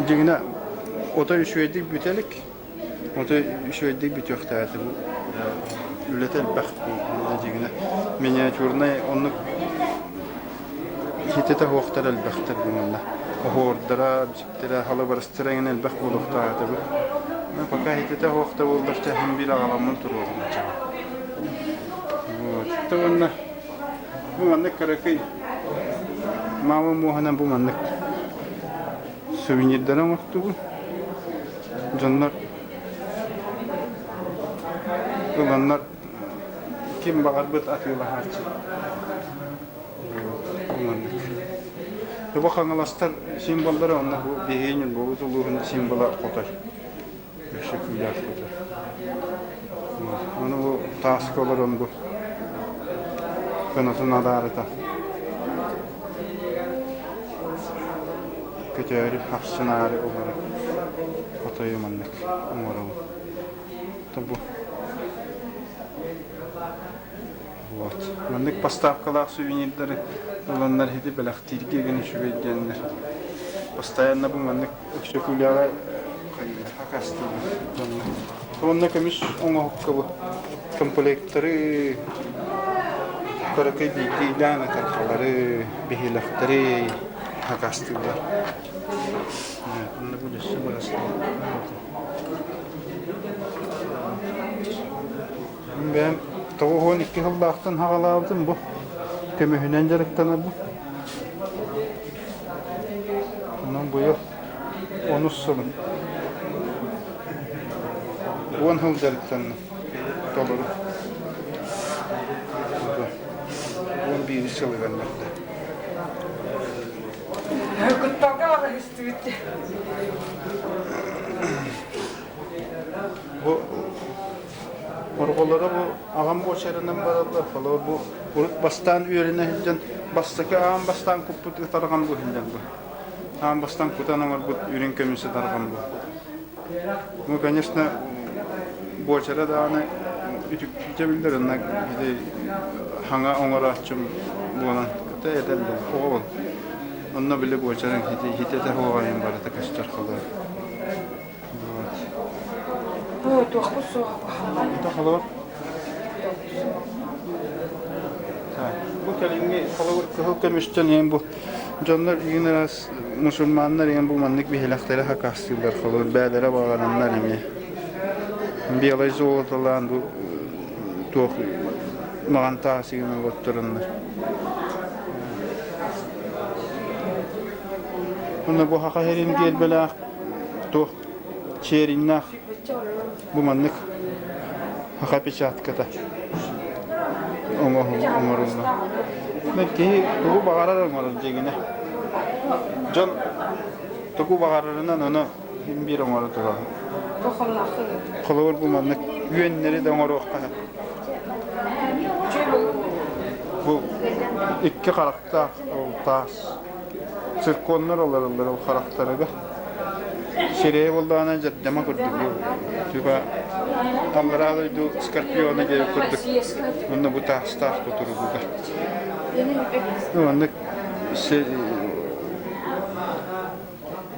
cigine oda üşüydik bütelik, oda üşüydik bütüktaydı bu. Ületel бах дигене миниатюрный онны хитете хоқтар албахтар бумалла охордара биктера хала барстырагын албах болуктааты бу пока хитете хохта болдакча хим бир агаламын турулмача вот тонна бу маннык каракай мама мохана бу маннык сувенирдерен окту бу жаннар Bunlar kim bakar bit atıyorlar harcı. Bu kangalastar simbolları onlar bu beğenin bu uzunluğun simbolü kotar. Teşekkürler kotar. Onu bu taskolar onu bu. Kanatın adareta. Kötüyeri hapsınari olarak kotayım anlık. Umarım. Tabu. Вот. Маннык поставкалар сувенирдары уланнар хиди белах тирге гene шүгеденнер. Постоянно бу маннык өксөкүләре хакасты. Онна кемиш оңа хоккабы комплекттары каракай дилана тархалары бихилахтары хакастылар. Онна бу дөсө барасы. Ben Toğun 2 yıldan havalardım bu. Kömühünen jarıktan bu. Bunun bu yıl 13 sılın. 10 yıl jarıktan dolu. 11 sılı vermekte. Kuttalga istiyordu. Bu Orgolara bu ağam boşarından baralar falan bu uruk bastan üyerine hilden bastaki ağam bastan kuput targam bu hilden bu. Ağam bastan kutanan var bu ürün kömüsü targam bu. Bu конечно boşara da ana küçük cebildir onlar bir hanga onlara açım bulan kata ederler oğul. Onunla bile boşaran hitete havayım var da kaçtar kadar. Bu toxu soğuk. Bu da halar. Bu kelime kalıp kömüşten yani bu canlar yine az Müslümanlar yani bu manlık bir helaktere hakastılar kalıp bədere bağlananlar yani. Bir alaycı olatılan bu tuğ mağan tahsilini götürünler. Bunda bu haka herin gel bela tuğ çerinnak bu manlık haka peçat kata. Umarımda. Belki tuğu bağırar umarım cegine. Can tuğu bağırırından onu bir umarım tuğu. Kılıvır bu manlık güvenleri de umarım okta. Bu iki karakter tas. Sırkonlar olarlar o karakterine. Şireye bulduğuna caddeme kurduk. Çünkü Allah razı olsun Scorpion'a gelip kurduk. Bunda bu tas tuturu burada.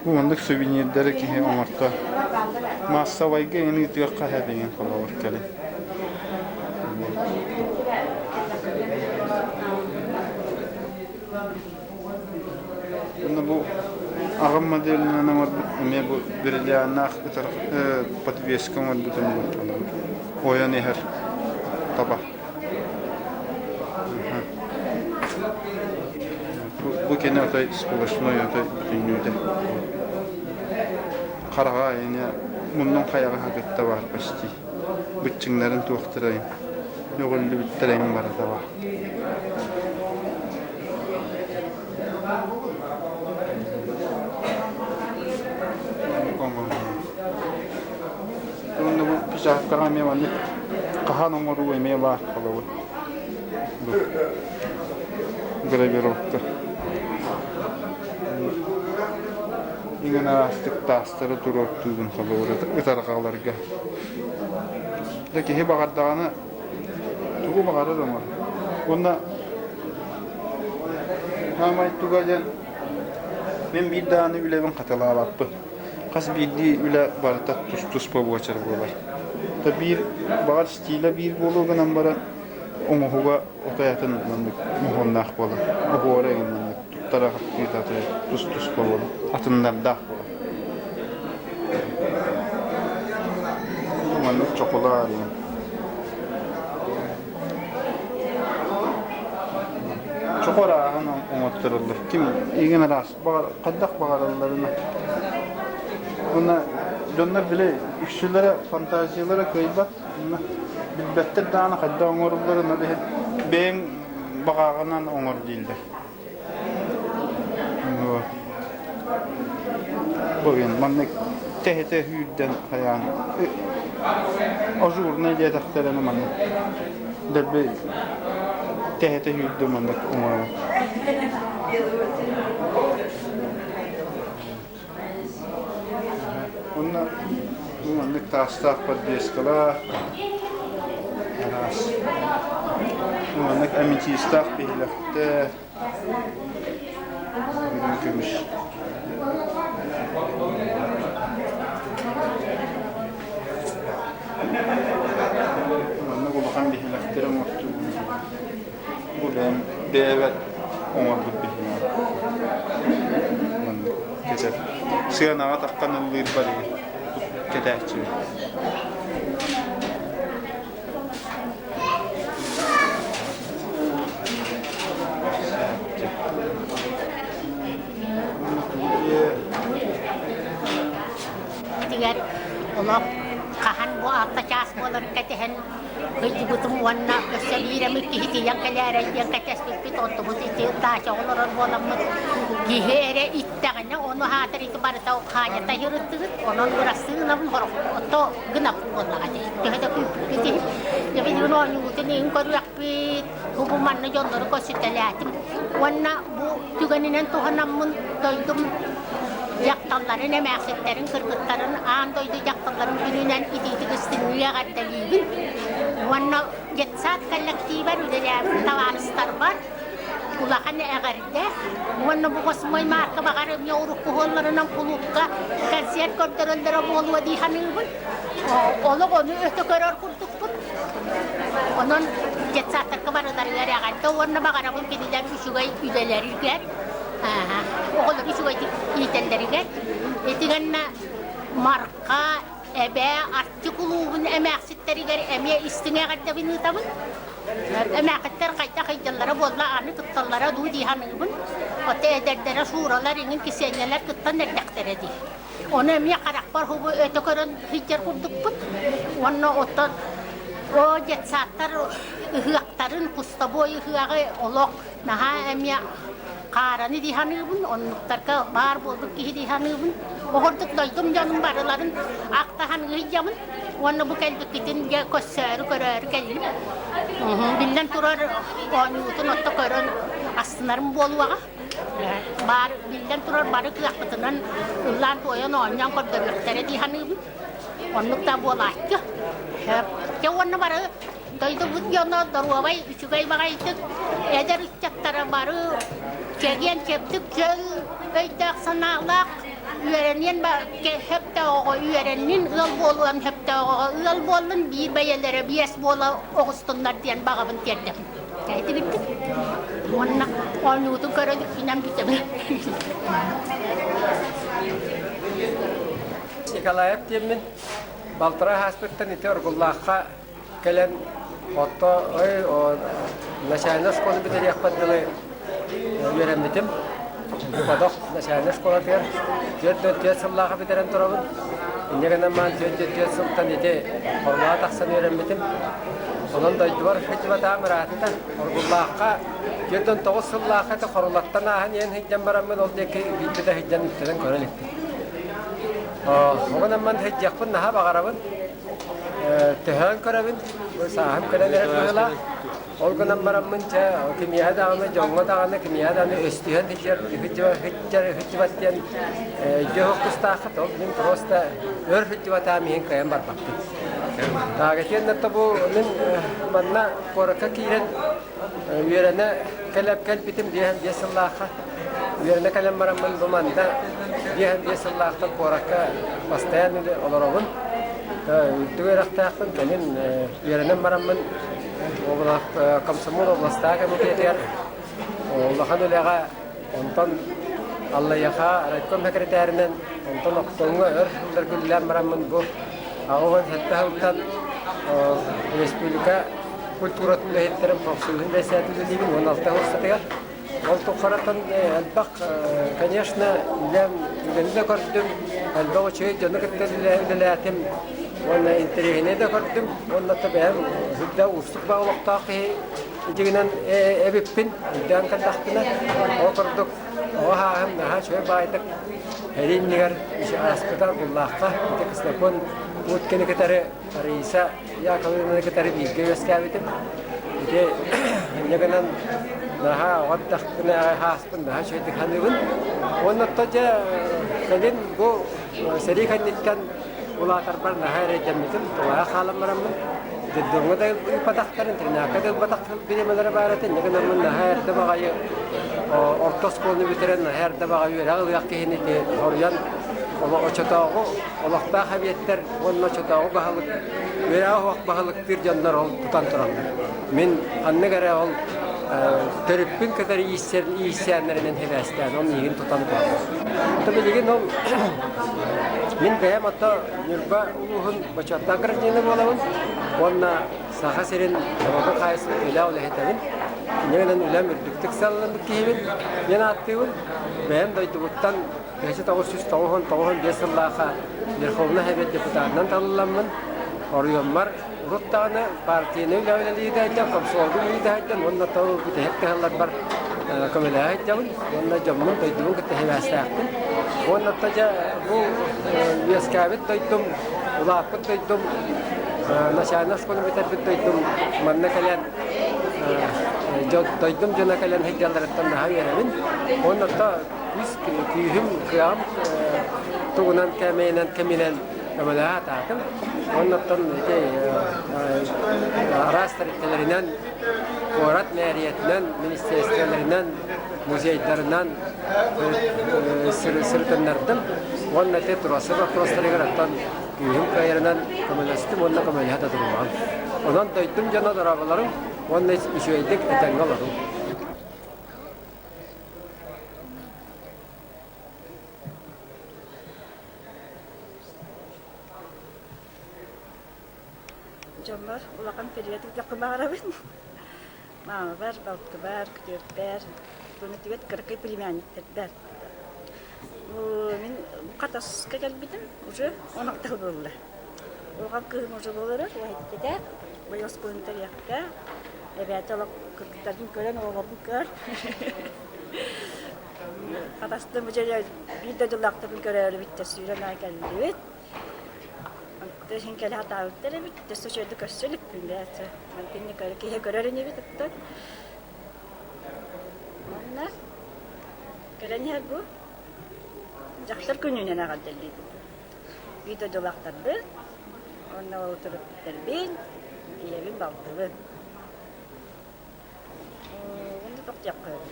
Bu mandık suvenirleri ki omarta. Masa vayga yeni itiyor kahveyin falan var kale. Bunda bu ağam modeline ne var? Ne bu birliğine aktar patviyeska var bütün bu. Oya nehir. Tabak. Bu kene otay spolaşma yotay dünyada. Karağa yani bundan kayağı hakikaten var başti. Bütçünlerin tuğtırayım. Yolunu bittireyim var da var. Bunda bu pijak kahve var. Kahan umaru yemeğe var kalıbı. Gravirovka. İngana astık tasları durup tuğun kalıbı. Itarakalarga. Deki hep ağardağını tuğu bağırır ama. Bunda Hamay tuğacan ben bir dağını üle ben katalağa baktı. Kas bildiği üle barıta tuz bu açar bolar. Da bir bağır stile bir boluğundan bara omuhuga otayatın muhonnak bolar. O oraya ginden tuttara katı tuz bolar. Atından da. Manlık çokolar yani. Çok orağın umuttırıldı. Kim ilgin rast, kaddak bağırlarına. Buna dönler bile işçilere, fantaziyalara kıybat. Bilbette dağına kadda onurlarına ben bağağından onur değildir. Bugün manlık tehete hüyden hayal. Ajur ne diye takdireni manlık. Derbe tehete hüyden manlık umarım. Bunlar bu manlık taşlar paddeskalar. Aras. Bu manlık ametistler behilakte. Gümüş. Manlık ulukan behilakterim oldu. Bu ben devet umarım behilak. Manlık geçer. Sığanağa takkan ılıyır bari. Kedekçi. Diğer olak kahan bu altta ças bolar keten kıyı butum wanna kesebire mikki yang kelere yang ketes pipit onto bu iti taşa oloran bolamı gihere ittagana onu hatar itu bar tau khaya tahirut onon burasına horok to genap bolla aja tehda pipit jadi yuno nyuti ni ko yakpit hukuman na jondor ko sitalatim wanna bu juga ninen tuhanammun toydum yaktalların emeğsetlerin, kırgıtların, andoydu yaktalların gününden iti kıstınlıya kaddeliyim. Vanna yetsat kallaktibar üdeler tavarıstar var. Ulakan eğerde. Vanna bu kosmoy marka bakarım yavru kuhollarından kulukka kanser kontrollere bolva dihanılbın. Oluk onu öte karar kurduk bu. Onun Cetsatlar kabarılar yarağında onunla bakarabın gidiler üşügay üdeleri gel. Oğullar üşügay iyitelleri gel. Etigenna marka ebe artçı kulubun emeksitleri gel emeye istine kadar beni tamın. Emekler kayda kaydalara bolla anı tuttallara du dihanıbın. O te ederdere suralar inin kisenyeler tuttan erdektere di. Onu emeye karakbar hubu ötekören hiccer kurduk put. Onu otan o cetsatlar hıaktarın kusta boyu hıakı olok naha emeye karanı dihanıbın. Onluktarka bar bolduk ki dihanıbın. Ohorduk doydum canım barıların aktahan hıcamın. Onu bu kelbek gitin ya kossarı körarı kelli. Bilden turar oynuutun otta körön asınlarım boluğa. Bar bilden turar barı kıyakıtınan ıllan toyan oynayan kodabirtere dihanıbın. Onlukta bolaştı. Ke onu barı doydu bu yana daruvay üçügay bagaytık. Eder üççaktara barı çegen çeptik çöl öydak sanağlak. Üyerenin hep de o üyerenin ıl boluan hep de o ıl bolun bir beyelere biyes bola oğustunlar diyen bağabın derdim. Kaydı bitti. Onunla oynuyordu göredik inem bitti. Nikolayev diyemin Baltıra Haspet'ten iti orgullahka gelen oto o naşayna skolu bir de yakpadılı üyerenmedim. Kodok naşayna skola diyor. Diyor sallaha biteren turabın. İnegenen man diyor sultan iti orgullaha taksan üyerenmedim. Onun da duvar hicva tamiratta orgullahka diyordan toğuz sallaha da korulattan ahan yen hiccan baramın oldu ki bir de hiccan üsteden körelekti. Oğlan man hicjakpın naha bagarabın. Tühön körabın. Sahip köreler böyle. Olgunan baramın ça kimya dağını, jonga dağını, kimya dağını östühön hicvat diyen johuk kustahı tol. Min prosta ör hicvat amihin kayan barbaktı. Dağıtiyen de tabu min manna koraka kiren üyerene kelep kelbitim diyen diyesallaha. Üyerene kalem baramın dumanda diyen diyesallaha koraka pastayan olarabın. Tüveraktaaqın kelin üyerenen baramın oğlak Komsomol oblastağ komitetiyer oğlakan öleğe ondan Allah'ya raykom sekreterinen ondan oktuğunu ör güllem baramın bu ağıvan hatta ondan Respublika Kulturatın lehitlerin profesyonelin desiyatı dediğim 16 Ağustos'ta Oltuqaratan albaq, конечно, лям гэнэ көрдүм. Албаг чөй жаны кэттэлээтэм. Онна интерегине да көрдүм. Онна табэм хүддэ устук баглактаакы жигинен эбиппин дан кандактына окордук. Оахам наха чөй байдык. Хериннигер аспитал буллакка текстепон өткені кетері Риса Яковлевна кетері билге өскәбитим. Ите негенен наха ваттахтына хаспын наха шөйтік ханыбын. Оннаттажа кәлен бұл сәрі ханниткан улатарбар наха рejammitim. Туа халамарамын. Деддоңы да ипатақтарын тринаққа да ипатақтарын беремелері баратын. Негенен мұн наха әрді бағайы ортос қолны бітерен наха әрді бағайы ағыл яқкейіні де ориян Oçatağu, Allah'ta habiyetler, onun oçatağu bahalık, veya o bahalık bir canlar ol, tutan turanlar. Min anne göre ol, törüppün kadar iyisenlerinin hevesleyen, onun ilgini tutan turanlar. Tabii ligin ol, min behem hatta yurba uluğun başattan kırıcını bulalım, onunla saha serin, sababı kayısını öyle ola hetemin. Neden ulam ürdüktik sallandık kihibin, yana attığın, behem doydubuttan, Geçti tavsiz tavhon desallaha dirxovna hebet deputatdan tanlanman oriyonlar ruttana partiyani lawlaliga ja komsoldu liga onna taw bitehekte halak bar kamela jamun onna jammun taydum kete hevasaqtin onna taja bu yaskabet taydum ulaqat taydum nashanas konu bitebet taydum manna kalan jod taydum jana kalan hejjallaratan hayarin onna ta biz kihim kıyam tuğunan keminen kamalaha takım ondan aras tarihçilerinden Korat Mehriyetinden, ministerlerinden, müzeylerinden sırtınlardan onunla teturası ve prosları yaratan kihim kayarından kamalastım onunla kamalaha da durmam. Ondan doydum cana darabalarım Onda işeydik eten olalım. Canlar, ulaqan periyodik yakınmağarabın. Mama var, balkı var, kütürtler. Bunu tüvet kırkı plemianitler. Мен қатасызға келбедім, уже 16 болды. Оған күйім уже болыры, уайттеде, бойос көңітер яқта, әбәті олақ күркіттердің көрен оғабын көр. Қатасыздың бұл жере бір дөділақтың көрері бітті сүйрен айкәлді бет. Сен кәлі хата өттері бітті, сөшеді көшсілік білбәті. Мәнкенне көреріне бітті. Онна, көрен ер бұл. Жақсар күнінен ағаддалдейді. Үйді жолақтарды, онна отырып біттербен, иебін балтыбын. Онды тоқтияқ қойды.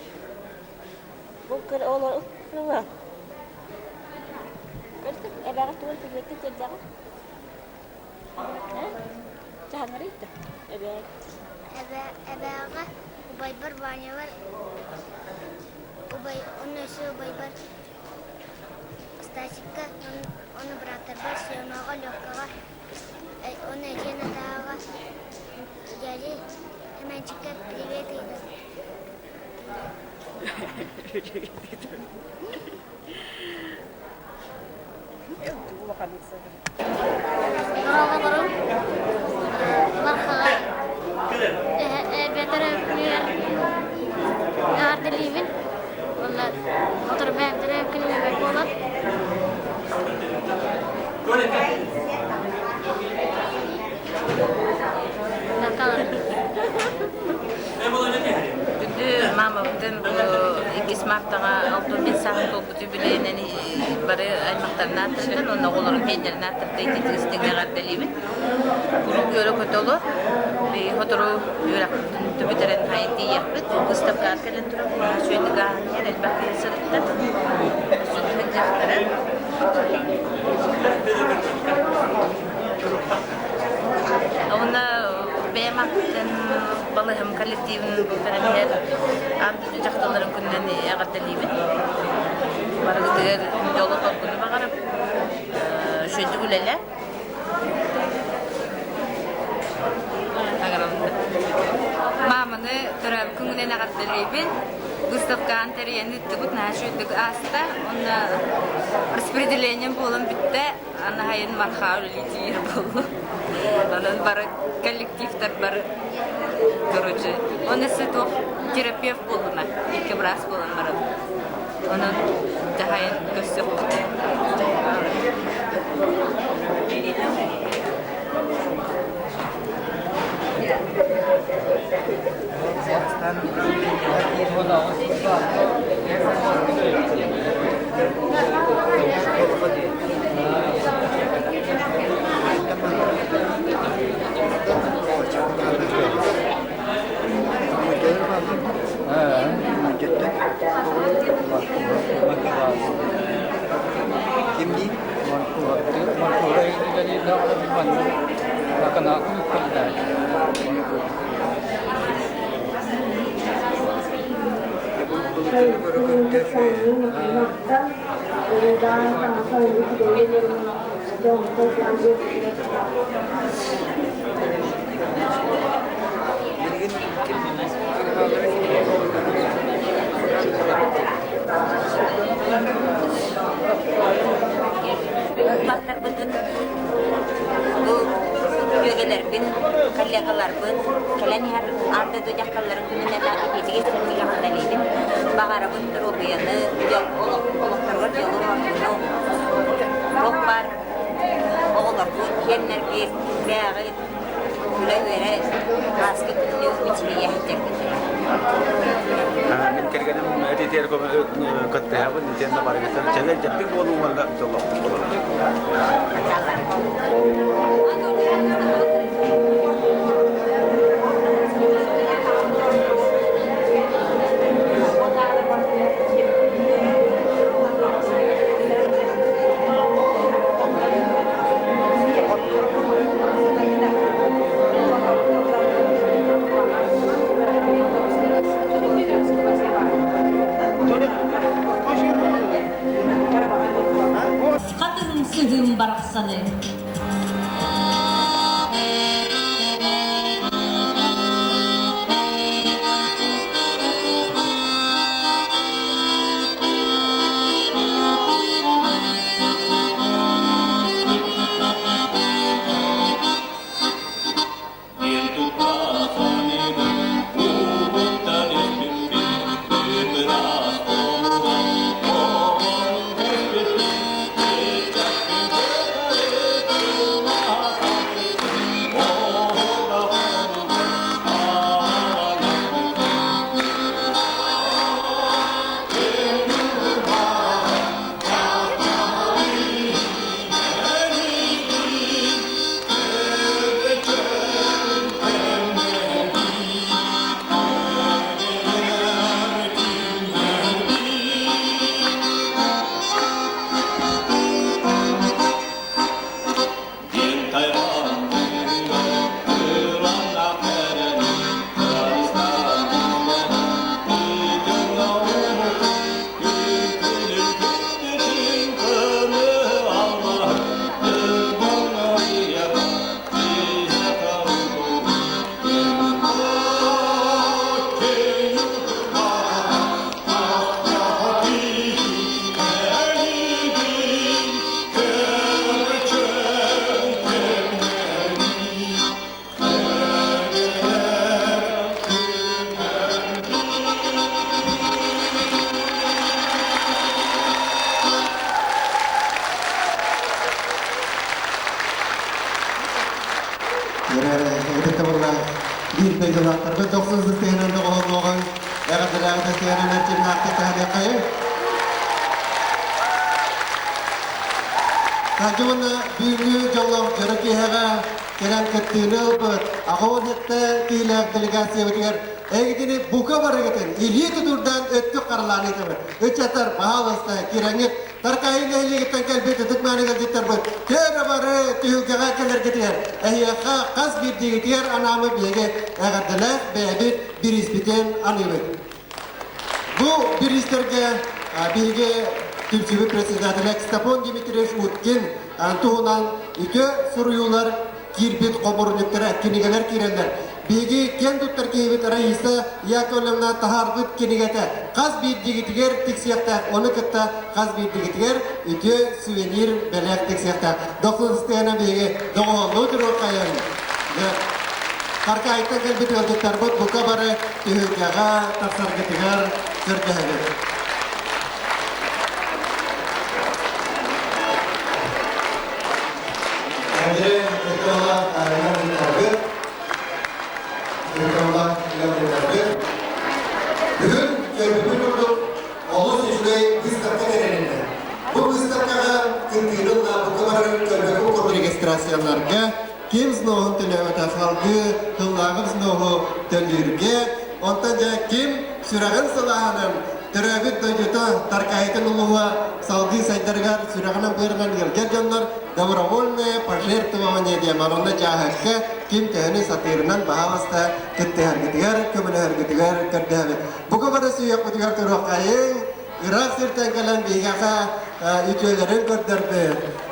Бұл көр олар ұққылы. Көрдік, әбәға туын күлбекті тердіға. Жағаныр етті, әбәға. Әбәға ұбай бар, бәне бар. Оның өсі ұбай бар. Стасикка, оны братар бар, сүйенаға, лёгкаға, оны әжені тағаға. Дяди, әмәнчікке привет еді. Нұралғаларым, барқаға, бәтірі ардылейбін. Otur bändire gününe bek bolar. Gündü mama bütün bu 2 martaga 6 saat oldu jubileyini bari aymaklarına attırdı. Onda oğulların kendilerine attırdı. İstediğine gardeliyim. Bunu göre kötü olur. Bir hoturu yürek tübüteren haydi yapıp Gustav Garkel'in durup şöyle gahaniye elbette sırıttı. Sütün cahtarı. Ona beğenmekten balığım kolektivinin bu fenomenler andı cahtaların günden gardeliyim. Barıgıdır yolu topunu bakarım. Şöyle gülele. Маманы төрәп күңнен ағаттылайбен. Густавка антериенді түгіт нәшүйдік аста. Оны распределением болын бітті. Аны хайын мархаулы лидер болу. Onun bari kollektivler bari görücü. Onun sıtık terapevt bulunma. İlk biraz bulunma. Onun daha iyi gösterdi. Bölgelerden, kallegalardan, kalen her arda duyacakların gününe de gideceğiz çünkü yakındalıydım. Bağara bunlar okuyanı, olaklarlar yolu var. Rokbar, oğullar bu yerler bir beyağı güle göre basketini içine yahacak. Min kerganem editer ko katte haban nitenda bargetan chale jabbi bolu wala jolo kıdığım baraksanı. Bir peygamberler ve 90 senede olan eğer senede cennette kahve Kajuna büyüğü jollam jaraki hega kelan kettini opet ağon hette tilak delegasi ötüger egdini buka barageten ilhi tudurdan öttü qarlani tabar öçatar bahavasta kirangit tarkai nehli gitan kalbi tutuk mani gal jitar bot kera bare tihul jaga keler getier ehya qas bir digitier anamı bege agadala bebit birispiten anibet bu biristerge bege Türkiye Presidenti Stepon Dimitrievich Utkin Antuhunan iki suruyular kirbit komurluklara kinigeler kirenler. Begi kendutlar kibit arayisa yakolamna taharbut kinigete kaz bir digitiger tiksiyakta onu kıtta kaz bir digitiger iki suvenir belek tiksiyakta. Dokuz isteyene begi doğuludur o kayan. Karkaytan kalbit öldük tarbut buka bare tühükaga tarsar getigar kerjahager. Önce Ekrallah Ayhan Targı, Ekrallah İlhan Targı. Bugün köprü kurduk, Oğuz Üçlü'yü Gıstap'a vereninde. Bu Gıstap'a kırkıyla bu kamarın köprü kurdu registrasyonlarga, kim znoğun tülevete halgı, hıllağın znoğu tülürge, ondan kim sürağın salağının Terabit dojuta terkaitan uluwa Saudi saydargar surahanam berman gelger jannar davra wolne pasher tuwanya dia maronna jahakka kim tehani satirnan bahawasta kettehar getigar kemenahar getigar kerdawe buka pada suyak getigar turokayeng Irak sirtan kalan bigaka ituelerin kerdarbe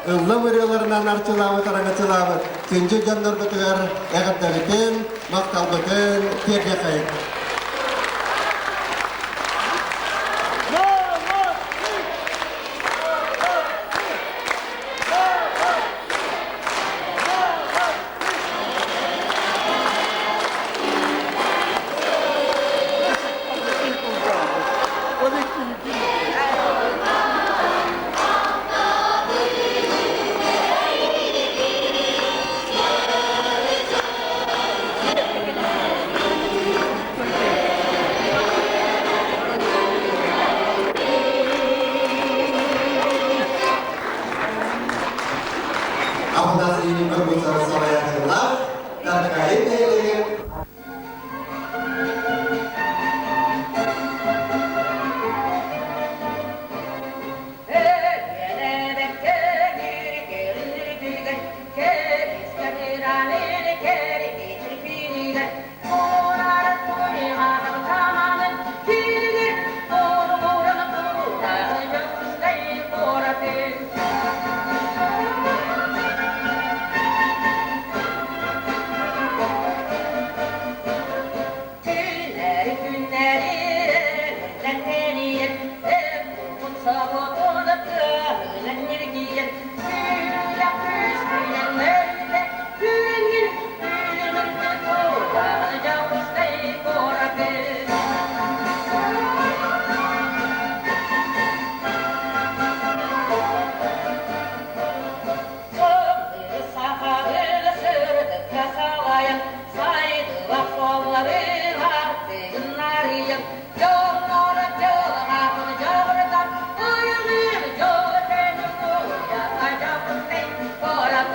lamuriyalarna narculawa taranga culawa kinju jannar getigar ekat davitin maktal beten tiadakay ini berbicara soal yang jelas terkait dengan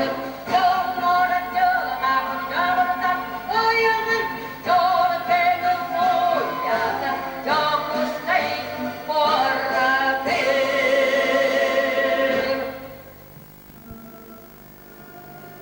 Tıp